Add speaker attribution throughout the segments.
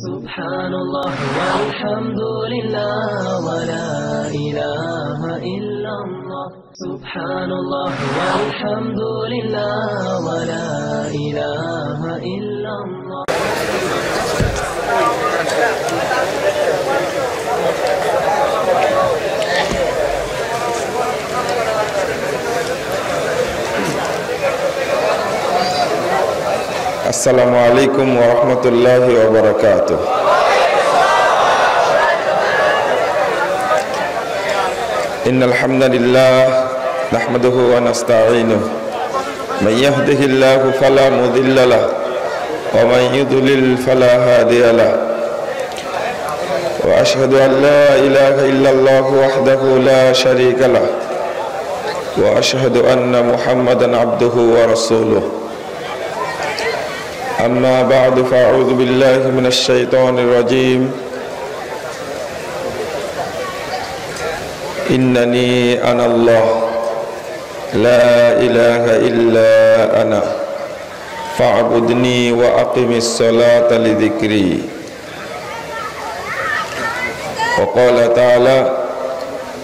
Speaker 1: Subhanallah walhamdulillah wa la ilaha illallah. Subhanallah walhamdulillah wa la ilaha illallah.
Speaker 2: Assalamu alaikum wa rahmatullahi wa barakatuh. Innal hamdalillah nahmaduhu wa nasta'inuhu. Man yahdihillahu fala mudilla lahu wa man yudlil fala hadiya lahu. Wa ashhadu an la ilaha illallah wahdahu la sharika lahu. Wa ashhadu anna Muhammadan abduhu wa rasuluhu. أما بعد فأعوذ بالله من الشيطان الرجيم إنني أنا الله لا إله إلا أنا فاعبدني وأقم الصلاة لذكري وقال تعالى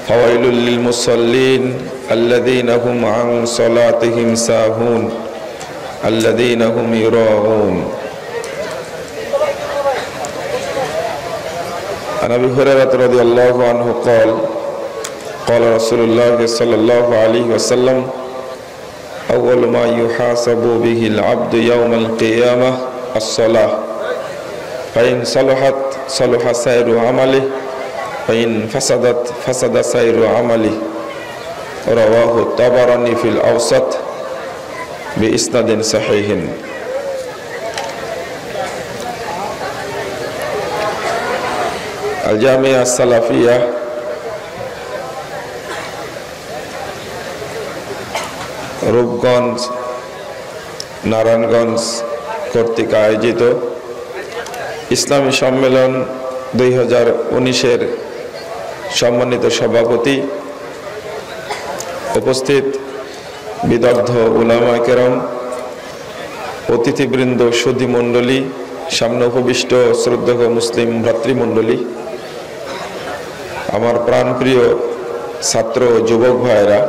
Speaker 2: فويل للمصلين الذين هم عن صلاتهم ساهون الذين هم يراءون. عن أبي هريرة رضي الله عنه قال قال رسول الله صلى الله عليه وسلم أول ما يحاسب به العبد يوم القيامة الصلاة فإن صلحت صلح سائر عمله فإن فسدت فسد سائر عمله. رواه الطبراني في الأوسط بإسناد صحيح. الجامعة السلفية Rupganj Narayanganj কর্তৃক আয়োজিত ইসলামী সম্মেলন 2019-এর সম্মানিত সভাপতি, উপস্থিত বিদগ্ধ উলামা কেরাম, অতিথিবৃন্দ, সুধী মণ্ডলী, সামনে উপবিষ্ট শ্রদ্ধেয় মুসলিম ভ্রাতৃমণ্ডলী, আমার প্রাণপ্রিয় ছাত্র যুবক ভাইয়েরা,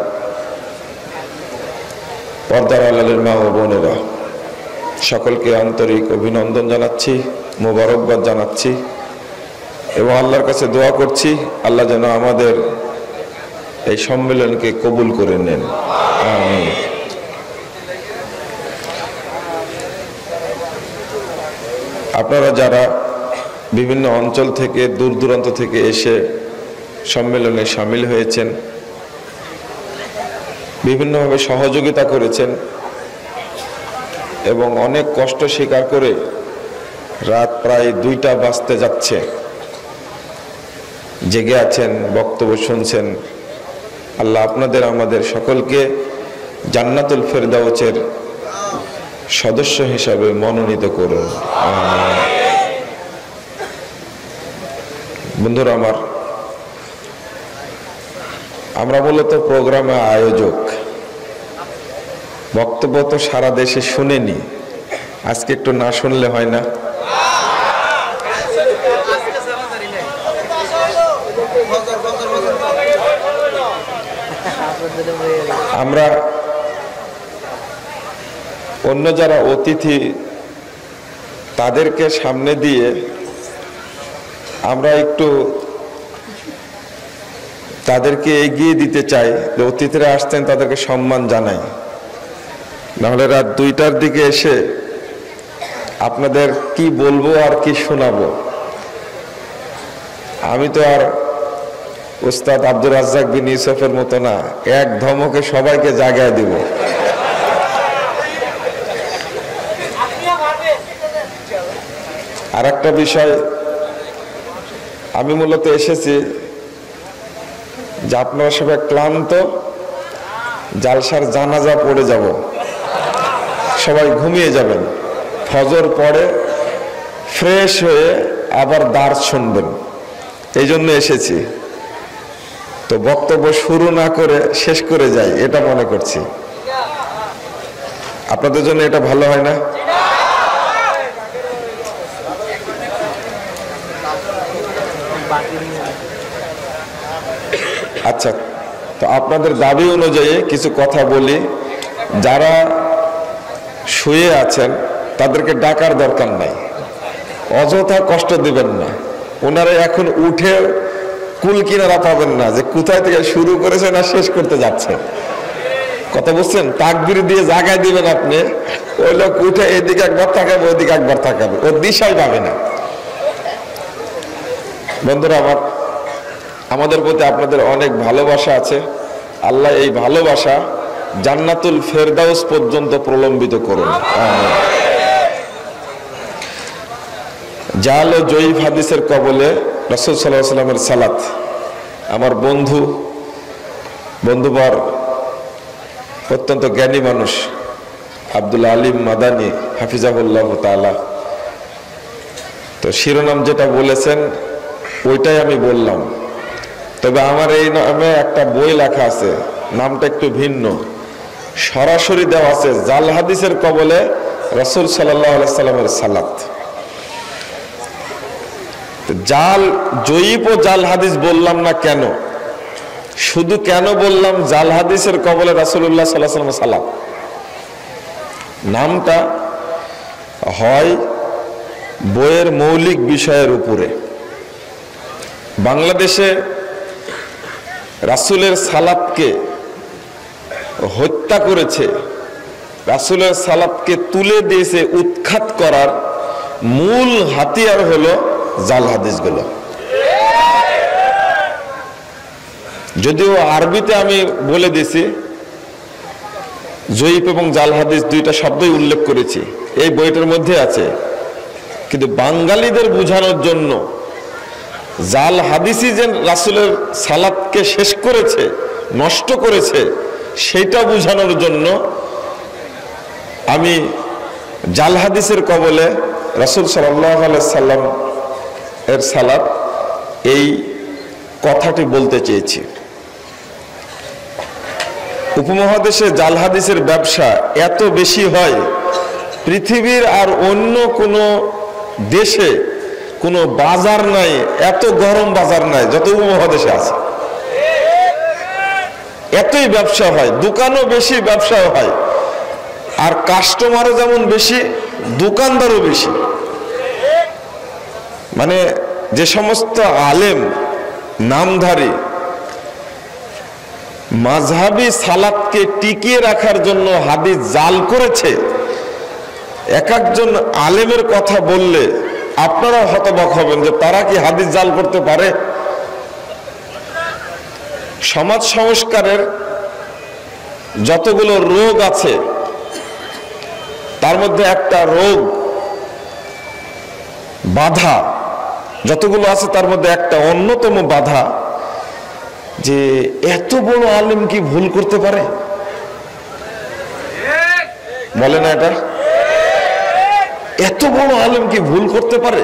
Speaker 2: পর্দার আড়ালের মা ও বোনেরা, সকলকে আন্তরিক অভিনন্দন জানাচ্ছি, মোবারকবাদ জানাচ্ছি এবং আল্লাহর কাছে দোয়া করছি আল্লাহ যেন আমাদের এই সম্মেলনকে কবুল করে নেন। আমিন। আপনারা যারা বিভিন্ন অঞ্চল থেকে, দূর দূরান্ত থেকে এসে সম্মেলনে সামিল হয়েছেন, বিভিন্নভাবে সহযোগিতা করেছেন এবং অনেক কষ্ট স্বীকার করে রাত প্রায় 2টা বাজতে যাচ্ছে জেগে আছেন, বক্তব্য শুনছেন, আল্লাহ আপনাদের আমাদের সকলকে জান্নাতুল ফেরদাউসের সদস্য হিসাবে মনোনীত করুন। বন্ধুরা আমার, আমরা মূলত প্রোগ্রামে আয়োজক। বক্তব্য তো সারা দেশে শুনেনি, আজকে একটু না শুনলে হয় না? আমরা অন্য যারা অতিথি তাদেরকে সামনে দিয়ে আমরা একটু তাদেরকে এগিয়ে দিতে চাই, যে অতিথিরা আসতেন তাদেরকে সম্মান জানাই, নাহলে রাত 2টার দিকে এসে আপনাদের কি বলবো আর কি শোনাবো। আমি তো আর উস্তাদ আব্দুর রাজ্জাক বিন ইউসুফের মতো না, এক ধমকে সবাইকে জাগায় দিব। আর একটা বিষয়, আমি মূলত এসেছি যে আপনারা সবাই ক্লান্ত, জালসার জানাজা পড়ে যাব, সবাই ঘুমিয়ে যাবেন, ফজর পরে ফ্রেশ হয়ে আবার দার্স শুনবেন, এই জন্য এসেছি। তো বক্তব্য শুরু না করে শেষ করে যাই, এটা মনে করছি। আপনাদের জন্য এটা ভালো হয় না? আচ্ছা, তো আপনাদের দাবি অনুযায়ী কিছু কথা বলি। যারা শুয়ে আছেন তাদেরকে ডাকার দরকার নাই, অযথা কষ্ট দিবেন না। ওনারা এখন উঠে কুল কিনারা পাবেন না যে কোথায় থেকে শুরু করেছেন আর শেষ করতে যাচ্ছে। কথা বুঝছেন? তাকবীর দিয়ে জায়গায় দিবেন আপনি, ওই লোক উঠে এদিকে একবার তাকাবে ওইদিকে একবার তাকাবে, ওর দিশাই পাবে না। বন্ধুরা আমার, আমাদের প্রতি আপনাদের অনেক ভালোবাসা আছে। আল্লাহ এই ভালোবাসা জান্নাতুল ফেরদাউস পর্যন্ত প্রলম্বিত করুন। জাল ও জয়ীফ হাদিসের কবলে রাসূল সাল্লাল্লাহু আলাইহি ওয়াসাল্লামের সালাত। আমার বন্ধুবর অত্যন্ত জ্ঞানী মানুষ আব্দুল আলিম মাদানী হাফিজাহুল্লাহ তাআলা, তো শিরোনাম যেটা বলেছেন ওইটাই আমি বললাম। তবে আমার এই নামে একটা বই লেখা আছে, নামটা একটু ভিন্ন, সরাসরি দেওয়া আছে জাল হাদিসের কবলে রাসূল সাল্লাল্লাহু আলাইহি সাল্লামের সালাত। জাল জয়ীফ ও জাল হাদিস বললাম না কেন, শুধু কেন বললাম জাল হাদিসের কবলে রাসূলুল্লাহ সাল্লাল্লাহু আলাইহি ওয়াসাল্লামের সালাত। নামটা হয় বইয়ের মৌলিক বিষয়ের উপরে। বাংলাদেশে রাসূলের সালাতকে হত্যা করেছে, রাসূলের সালাতকে তুলে দিয়েছে, উৎখাত করার মূল হাতিয়ার হলো জাল হাদিসগুলো। যদিও আরবিতে আমি বলে দিছি, জয়ীফ এবং জাল হাদিস দুইটা শব্দই উল্লেখ করেছি, এই বইটার মধ্যে আছে। কিন্তু বাঙালিদের বোঝানোর জন্য জাল হাদিসই যে রাসূলের সালাতকে শেষ করেছে, নষ্ট করেছে, সেটা বোঝানোর জন্য আমি জাল হাদিসের কবলে রাসূল সাল্লাল্লাহু আলাইহি সাল্লাম এর সালাত, এই কথাটি বলতে চেয়েছি। উপমহাদেশে জাল হাদিসের ব্যবসা এত বেশি হয়, পৃথিবীর আর অন্য কোনো দেশে কোনো বাজার নাই, এত গরম বাজার নাই যত উপমহাদেশে আছে। এতই ব্যবসা হয়, দোকানও বেশি, ব্যবসাও হয়, আর কাস্টমারও যেমন বেশি, দোকানদারও বেশি। মানে যে সমস্ত আলেম নামধারী মাযহাবী সালাতকে টিকিয়ে রাখার জন্য হাদিস জাল করেছে, এক একজন আলেমের কথা বললে আপনারা হতবাক হবেন যে তারা কি হাদিস জাল করতে পারে। সমাজ সংস্কারের যতগুলো রোগ আছে তার মধ্যে একটা রোগ, বাধা যতগুলো আছে তার মধ্যে একটা অন্যতম বাধা, যে এত বড় আলেম কি ভুল করতে পারে? বলে না এটা? এত বড় আলেম কি ভুল করতে পারে?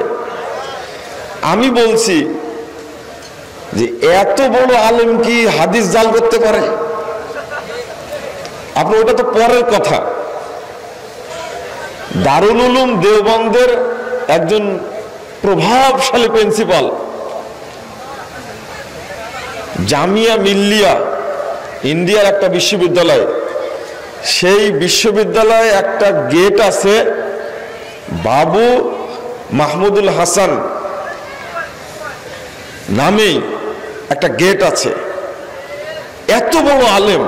Speaker 2: আমি বলছি যে এত বড় আলেম কি হাদিস জাল করতে পারে? আপনার ওটা তো পরের কথা। দারুল উলুম দেওবন্দের একজন প্রভাবশালী প্রিন্সিপাল, জামিয়া মিল্লিয়া ইন্ডিয়ার একটা বিশ্ববিদ্যালয়, সেই বিশ্ববিদ্যালয়ে একটা গেট আছে, বাবু মাহমুদুল হাসান নামেই একটা গেট আছে। এত বড় আলেম,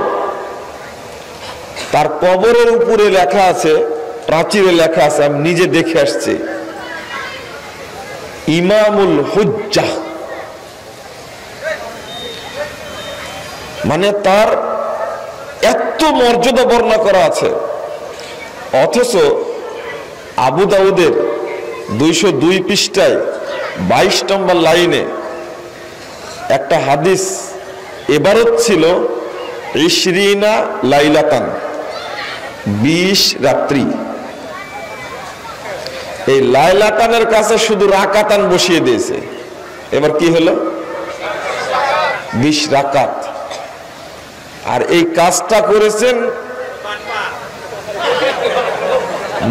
Speaker 2: তার কবরের উপরে লেখা আছে, প্রাচীরে লেখা আছে, আমি নিজে দেখে আসছি, ইমামুল হুজ্জাহ। মানে তার এত মর্যাদা বর্ণনা করা আছে। অথচ আবু দাউদের 202 পৃষ্ঠায় 22 নম্বর লাইনে একটা হাদিস এবারত ছিল, ইশরিনা লাইলাতান, 20 রাত্রি। এই লাইলাতানের কাছে শুধু রাকাতান বসিয়ে দিয়েছে, এবার কি হলো? 20 রাকাত। আর এই কাজটা করেছেন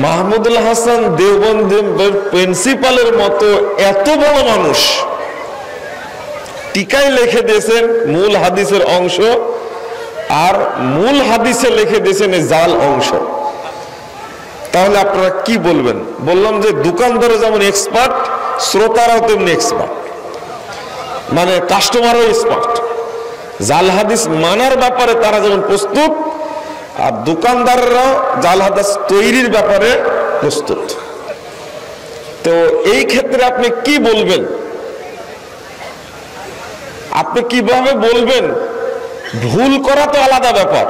Speaker 2: মাহমুদুল হাসান দেওবন্দের প্রিন্সিপালের মতো এত বড় মানুষ টিকায় লিখে দিয়েছেন মূল হাদিসের অংশ, আর মূল হাদিসে লিখে দিয়েছেন জাল অংশ। তাহলে আপনারা কি বলবেন? বললাম যে দোকানদারও যেমন এক্সপার্ট, শ্রোতারাও তেমনি এক্সপার্ট, মানে কাস্টমারও এক্সপার্ট। জাল হাদিস মানার ব্যাপারে তারা যেমন প্রস্তুত, আর দোকানদাররাও জাল হাদিস তৈরির ব্যাপারে প্রস্তুত। তো এই ক্ষেত্রে আপনি কি বলবেন? আপনি কিভাবে বলবেন? ভুল করা তো আলাদা ব্যাপার,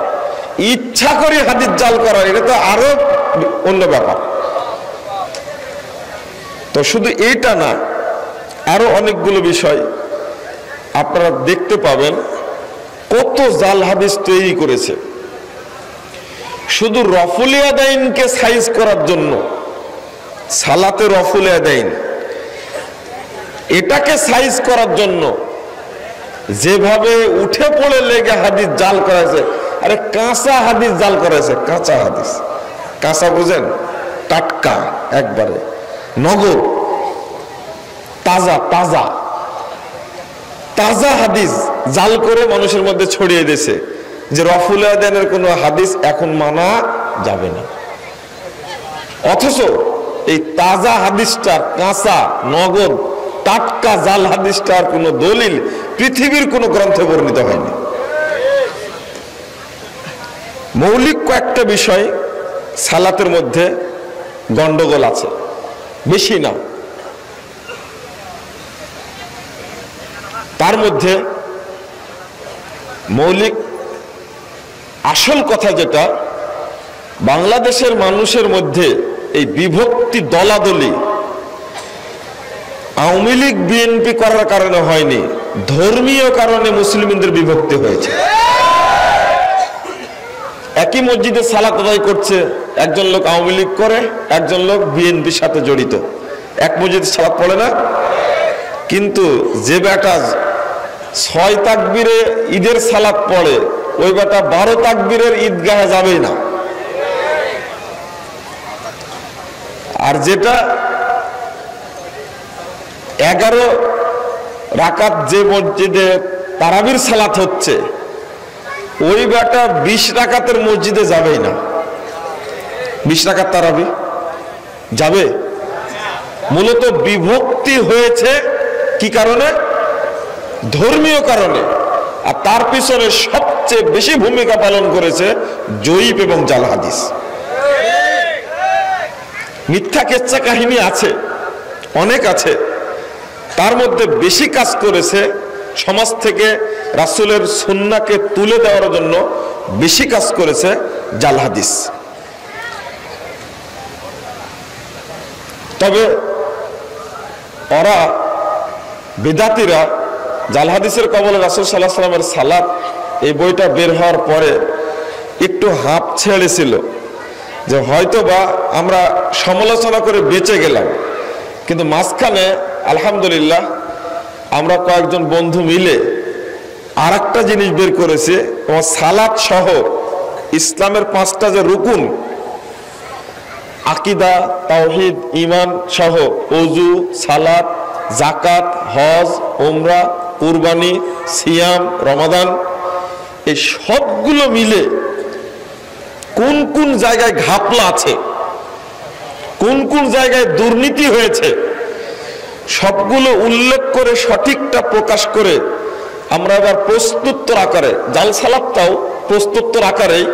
Speaker 2: ইচ্ছা করে হাদিস জাল করা এটা তো আরো অন্য ব্যাপার। তো শুধু এইটা না, আরো অনেকগুলো বিষয় আপনারা দেখতে পাবেন কত জাল হাদিস তৈরি করেছে শুধু রফুল ইয়াদাইনকে সাইজ করার জন্য। সালাতে রফুল ইয়াদাইন এটাকে সাইজ করার জন্য যেভাবে উঠে পড়ে লেগে হাদিস জাল করেছে। আরে কাঁচা হাদিস জাল করেছে, কাঁচা হাদিস। কাঁচা বুঝেন? টাটকা, একবারে নগদ, তাজা তাজা তাজা হাদিস জাল করে মানুষের মধ্যে ছড়িয়ে দিয়েছে যে রফুল ইয়াদাইনের কোনো হাদিস এখন মানা যাবে না। অথচ এই তাজা হাদিসটা, কাঁচা নগদ টাটকা জাল হাদিসটার কোনো দলিল পৃথিবীর কোনো গ্রন্থে বর্ণিত হয়নি। মৌলিক কয়েকটা বিষয় সালাতের মধ্যে গন্ডগোল আছে, বেশি না। তার মধ্যে মৌলিক আসল কথা যেটা, বাংলাদেশের মানুষের মধ্যে এই বিভক্তি, দলাদলি আওয়ামী লীগ বিএনপি করার কারণে হয়নি, ধর্মীয় কারণে মুসলিমদের বিভক্তি হয়েছে। একই মসজিদে সালাত আদায় করছে, একজন লোক আওয়ামী লীগ করে, একজন লোক বিএনপির সাথে জড়িত, এক মসজিদে সালাত পড়ে না। কিন্তু যে বেটা 6 তাকবীরে ঈদের সালাত পড়ে, ওই বেটা 12 তাকবীরের ঈদগাহে যাবেই না। আর যেটা 11 রাকাত যে মসজিদে তারাবির সালাত হচ্ছে, ওই বেটা 20 রাকাতের মসজিদে যাবেই না। 20 রাকাত তারাবি যাবে? মূলত বিভক্তি হয়েছে কি কারণে? ধর্মীয় কারণে। আর তার পিছনে সবচেয়ে বেশি ভূমিকা পালন করেছে জয়ীফ এবং জাল হাদিস। মিথ্যা কেচ্ছা কাহিনী আছে, অনেক আছে। তার মধ্যে বেশি কাজ করেছে সমাজ থেকে রাসূলের সুন্নাহকে তুলে দেওয়ার জন্য, বেশি কাজ করেছে জাল হাদিস। তবে ওরা বিদাতিরা জাল হাদিসের কবলে রাসূল সাল্লাল্লাহু আলাইহি ওয়াসাল্লামের সালাত, এই বইটা বের হওয়ার পরে একটু হাঁপ ছেড়েছিল যে হয়তো বা আমরা সমালোচনা করে বেঁচে গেলাম। কিন্তু মাঝখানে আলহামদুলিল্লাহ আমরা কয়েকজন বন্ধু মিলে আর একটা জিনিস বের করেছে, তোমার সালাত সহ ইসলামের 5টা যে রুকুন, আকিদা, তাওহীদ, ঈমান সহ ওযু, সালাত, যাকাত, হজ, উমরা, কুরবানি, সিয়াম, রমাদান, এই সবগুলো মিলে কোন কোন জায়গায় ঘাপলা আছে, কোন কোন জায়গায় দুর্নীতি হয়েছে, সবগুলো উল্লেখ করে সঠিকটা প্রকাশ করে আমরা এবার প্রশ্নোত্তর আকারে, জাল সালাতটাও প্রশ্নোত্তর আকারেই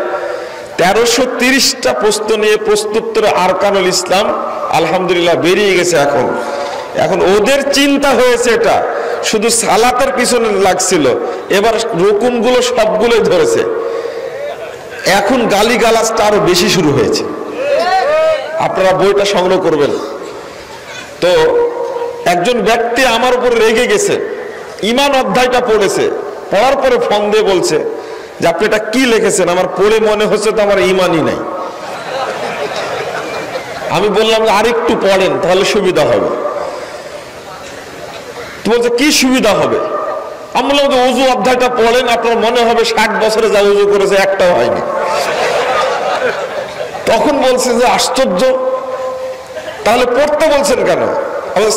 Speaker 2: 1330টা প্রশ্ন নিয়ে প্রশ্নোত্তরে আরকানুল ইসলাম আলহামদুলিল্লাহ বেরিয়ে গেছে। এখন ওদের চিন্তা হয়েছে এটা শুধু সালাতের পিছনে লাগছিল, এবার রুকুনগুলো সবগুলোই ধরেছে। এখন গালিগালাজটা আরো বেশি শুরু হয়েছে। আপনারা বইটা সংগ্রহ করবেন। তো একজন ব্যক্তি আমার উপর রেগে গেছে, ঈমান অধ্যায়টা পড়েছে, পড়ার পরে ফোন দিয়ে বলছে যে আপনি এটা কি লিখেছেন, আমার পড়ে মনে হচ্ছে তো আমার ঈমানই নাই। আমি বললাম যে আরেকটু পড়েন তাহলে সুবিধা হবে। তো বলছে কি সুবিধা হবে? আমি বললাম যে ওযু অধ্যায়টা পড়েন, আপনার মনে হবে 60 বছরে যা ওযু করেছে একটাও হয়নি। তো তখন বলছে যে আশ্চর্য, তাহলে পড়তে বলছেন কেন?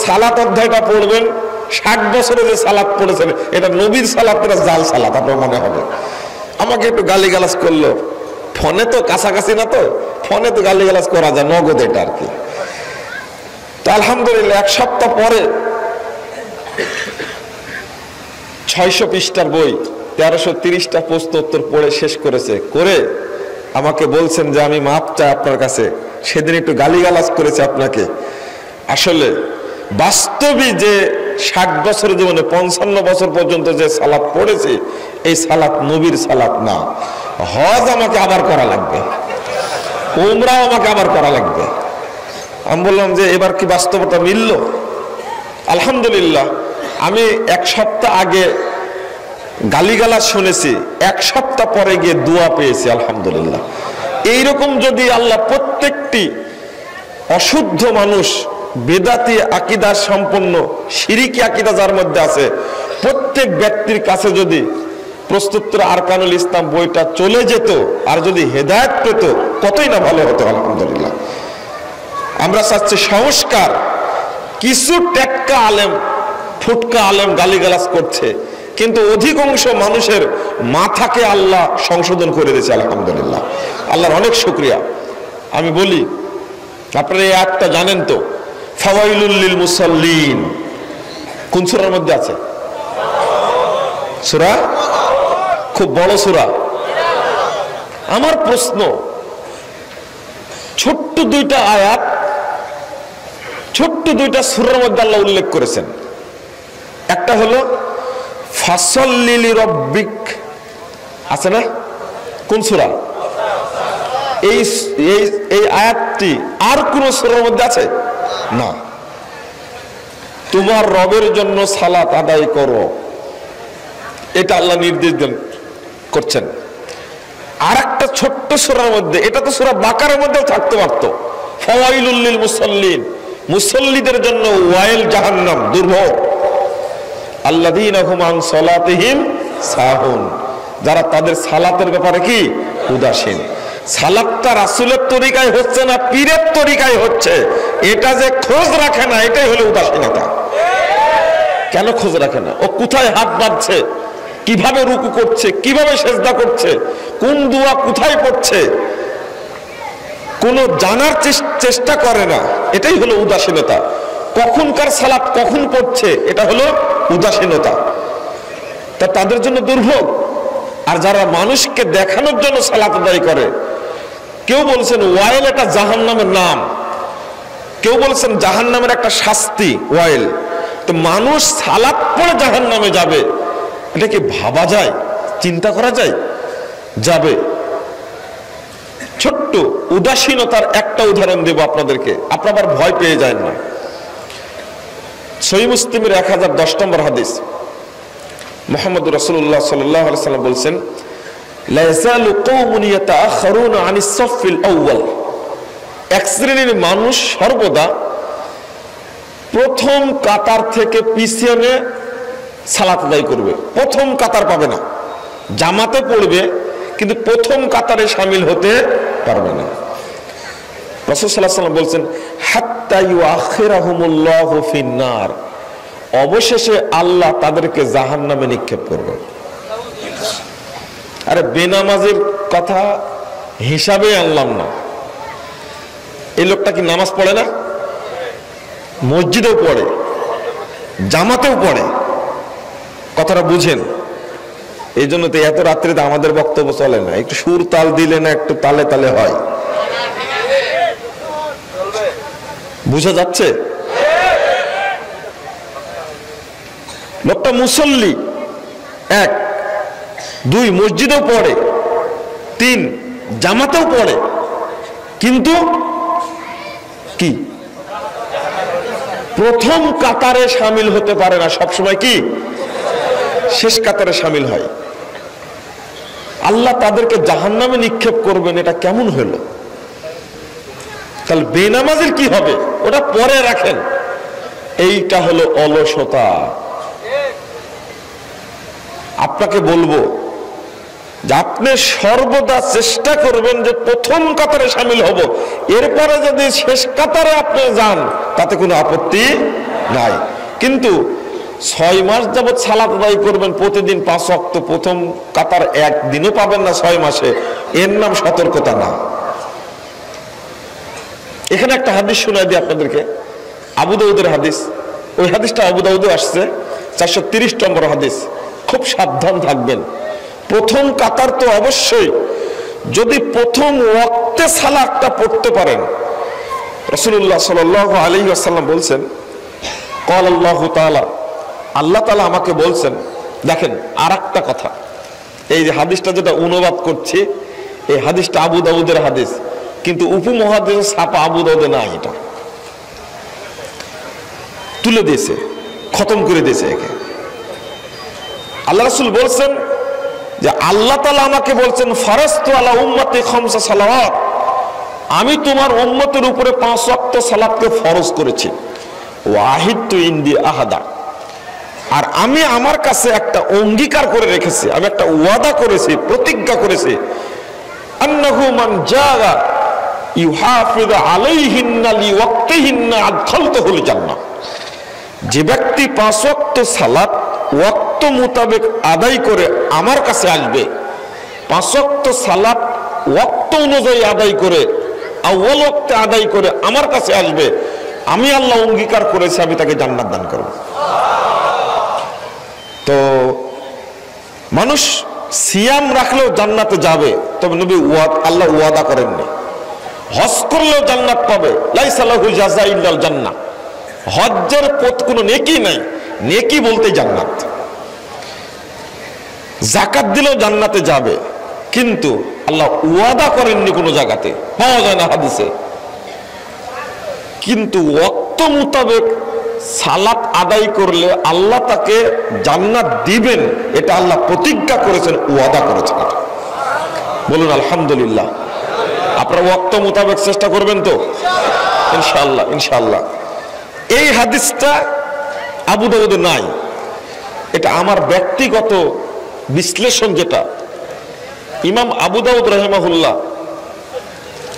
Speaker 2: সালাত অধ্যায়টা পড়বেন, 60 বছরে যে সালাত পড়েছেন এটা নবীর সালাত, এটা জাল সালাত আপনার মনে হবে। আমাকে একটু গালিগালাজ করলো, ফোনে তো কাছাকাছি না, তো ফোনে তো গালিগালাজ করা যায়, নগদ এটা আর কি। তো আলহামদুলিল্লাহ 1 সপ্তাহ পরে 600 পৃষ্ঠার বই 1330টা প্রশ্ন উত্তর পড়ে শেষ করেছে, করে আমাকে বলছেন যে আমি মাপ চাই আপনার কাছে, সেদিন একটু গালিগালাজ করেছে আপনাকে। আসলে বাস্তবে যে 60 বছর জীবনে 55 বছর পর্যন্ত যে সালাত পড়েছি, এই সালাত নবীর সালাত না। হজ আমাকে আবার করা লাগবে, উমরাও আমাকে আবার করা লাগবে। আমি বললাম যে এবার কি বাস্তবতা মিলল? আলহামদুলিল্লাহ আমি 1 সপ্তাহ আগে গালিগালাজ শুনেছি, 1 সপ্তাহ পরে গিয়ে দোয়া পেয়েছি আলহামদুলিল্লাহ। এইরকম যদি আল্লাহ প্রত্যেকটি অশুদ্ধ মানুষ, বেদাতি আকীদা সম্পন্ন, শিরকি আকীদা যার মধ্যে আছে, প্রত্যেক ব্যক্তির কাছে যদি প্রস্তুত্তর আরকানুল ইসলাম বইটা চলে যেত, আর যদি হেদায়েত পেত, কতই না ভালো হতো আলহামদুলিল্লাহ। আমরা চাচ্ছি সংস্কার। কিছু টেক্কা আলেম, ফুটকা আলেম গালিগালাজ করছে, কিন্তু অধিকাংশ মানুষের মাথাকে আল্লাহ সংশোধন করে দিয়েছে আলহামদুলিল্লাহ। আল্লাহর অনেক শুকরিয়া। আমি বলি, আপনারা এই আয়াতটা জানেন তো, ফাওয়াইলুল লিল মুসাল্লিন কোন সূরার মধ্যে আছে? সূরা, খুব বড় সূরা। আমার প্রশ্ন, ছোট্ট 2টা আয়াত, ছোট্ট 2টা সূরার মধ্যে আল্লাহ উল্লেখ করেছেন। একটা হলো ফাসাল্লি লিরাব্বিক, আছে না? কোন সূরা? এই আয়াতটি আর কোন সূরার মধ্যে আছে না। তোমার রবের জন্য সালাত আদায় করো, এটা আল্লাহ নির্দেশ করছেন। আর একটা ছোট্ট সূরার মধ্যে, এটা তো সূরা বাকারার মধ্যেও থাকতে পারত, ফাওয়াইলুল লিল মুসাল্লিন, মুসল্লিদের জন্য ওয়াইল জাহান্নাম, দুর্ভোগ। আল্লাযীনা হুম আন সালাতিহিম সাহুন, যারা তাদের সালাতের ব্যাপারে কি উদাসীন। সালাতটা রাসূলের তরিকায় হচ্ছে না, পীরের তরিকায় হচ্ছে, এটা যে খোঁজ রাখে না, এটাই হলো উদাসীনতা। কেন খোঁজ রাখে না? ও কোথায় হাত বাঁধছে, কিভাবে রুকু করছে, কিভাবে সেজদা করছে, কোন দোয়া কোথায় পড়ছে, কোনো জানার চেষ্টা করে না, এটাই হলো উদাসীনতা। কখনকার সালাত কখন পড়ছে, এটা হলো উদাসীনতা। তা তাদের জন্য দুর্ভোগ। আর যারা মানুষকে দেখানোর জন্য সালাত আদায় করে, কেউ বলছেন ওয়াইল এটা জাহান্নামের নাম, কেউ বলছেন জাহান্নামের একটা শাস্তি ওয়াইল। তো মানুষ সালাত পড়ে জাহান্নামে যাবে, এটা কি ভাবা যায়, চিন্তা করা যায়? যাবে। ছোট্ট উদাসীনতার একটা উদাহরণ দেব আপনাদেরকে, আপনারা আবার ভয় পেয়ে যায় না। সহিহ মুসলিমের 1010 নম্বর হাদিস, মুহাম্মদুর রাসূলুল্লাহ সাল্লাল্লাহু আলাইহি ওয়াসাল্লাম বলছেন, লা ইয়াযালু কওমুন ইয়াতাআখারুনা আনিস সাফিল আউয়াল, এক শ্রেণীর মানুষ সর্বদা প্রথম কাতার থেকে পিছনে সালাত আদায় করবে, প্রথম কাতার পাবে না। জামাতে পড়বে কিন্তু প্রথম কাতারে শামিল হতে পারবে না। রাসূল সাল্লাল্লাহু আলাইহি ওয়াসাল্লাম বলছেন, হাত্তা ইউআখিরাহুমুল্লাহু ফিন-নার, অবশেষে আল্লাহ তাদেরকে জাহান্নামে নিক্ষেপ করবে। আরে বেনামাজের কথা হিসাবে আনলাম না, এই লোকটা কি নামাজ পড়ে না? মসজিদেও পড়ে, জামাতেও পড়ে, কথাটা বুঝেন। এই জন্য তো এত রাত্রিতে আমাদের বক্তব্য চলে না, একটু সুর তাল দিলে না একটু তালে তালে হয়। বুঝা যাচ্ছে? লোকটা মুসল্লি, 1, 2 মসজিদেও পড়ে, 3 জামাতেও পড়ে, কিন্তু কি প্রথম কাতারে শামিল হতে পারে না, সবসময় কি শেষ কাতারে শামিল হয়। আল্লাহ তাদেরকে জাহান্নামে নিক্ষেপ করবেন, এটা কেমন হলো? তাহলে বেনামাজের কি হবে ওটা পরে রাখেন, এইটা হলো অলসতা। আপনাকে বলবো যে আপনি সর্বদা চেষ্টা করবেন যে প্রথম কাতারে শামিল হব, এরপরে যদি শেষ কাতারে আপনি যান তাতে কোনো আপত্তি নাই। কিন্তু 6 মাস যাবৎ সালাত আদায় করবেন প্রতিদিন 5 ওয়াক্ত, প্রথম কাতার একদিনও পাবেন না 6 মাসে, এর নাম সতর্কতা না। এখানে একটা হাদিস শোনাই দিই আপনাদেরকে, আবু দাউদের হাদিস। ওই হাদিসটা আবু দাউদে আসছে, 430 নম্বর হাদিস। খুব সাবধান থাকবেন। প্রথম কাতার তো অবশ্যই, যদি প্রথম ওয়াক্তে সালাতটা পড়তে পারেন। রাসূলুল্লাহ সাল্লাল্লাহু আলাইহি ওয়াসাল্লাম বলছেন, ক্বাল আল্লাহু তাআলা, আল্লাহ তাআলা আমাকে বলছেন। দেখেন আরেকটা কথা, এই যে হাদিসটা যেটা অনুবাদ করছি, এই হাদিসটা আবু দাউদের হাদিস, কিন্তু উপমহাদেশে ছাপা আবু দাউদে না, এটা তুলে দিয়েছে, খতম করে দিয়েছে একে। আল্লাহ রাসূল বলছেন যে আল্লাহ তাআলা আমাকে বলছেন, ফারাজতু আলা উম্মতি খামসা সালাওয়াত, আমি তোমার উম্মতের উপরে 5 ওয়াক্ত সালাতকে ফরজ করেছি। ওয়াহিদতু ইনদি আহাদা, আর আমি আমার কাছে একটা অঙ্গীকার করে রেখেছি, আমি একটা ওয়াদা করেছি, প্রতিজ্ঞা করেছি, আন্নাহু মান জাআ ইউহাফিযু আলাইহিন্না লিওয়াক্তিহিন্না আদখালতুহুল জান্নাহ, যে ব্যক্তি 5 ওয়াক্ত সালাত ওয়াক্ত মোতাবেক আদায় করে আমার কাছে আসবে, 5 ওয়াক্ত সালাত ওয়াক্ত অনুযায়ী আদায় করে, আউয়াল ওয়াক্তে আদায় করে আমার কাছে আসবে, আমি আল্লাহ অঙ্গীকার করেছি আমি তাকে জান্নাত দান করব। তো মানুষ সিয়াম রাখলেও জান্নাতে যাবে, তবে নবী আল্লাহ ওয়াদা করেননি। হজ করলেও জান্নাত পাবে, লাইসা লাহু জাযা ইল্লাল জান্নাহ, হজ্জের পথ কোনো নেকি নাই, নেকি বলতে জান্নাত। যাকাত দিলেও জান্নাতে যাবে, কিন্তু আল্লাহ ওয়াদা করেননি কোনো জায়গাতে, পাওয়া যায় না হাদিসে। কিন্তু ওয়াক্ত মোতাবেক সালাত আদায় করলে আল্লাহ তাকে জান্নাত দিবেন, এটা আল্লাহ প্রতিজ্ঞা করেছেন, ওয়াদা করেছেন। বলুন আলহামদুলিল্লাহ। আপনারা ওয়াক্ত মোতাবেক চেষ্টা করবেন তো ইনশাআল্লাহ, ইনশাআল্লাহ। এই হাদিসটা আবু দাউদে নাই, এটা আমার ব্যক্তিগত বিশ্লেষণ। যেটা ইমাম আবু দাউদ রাহিমাহুল্লাহ,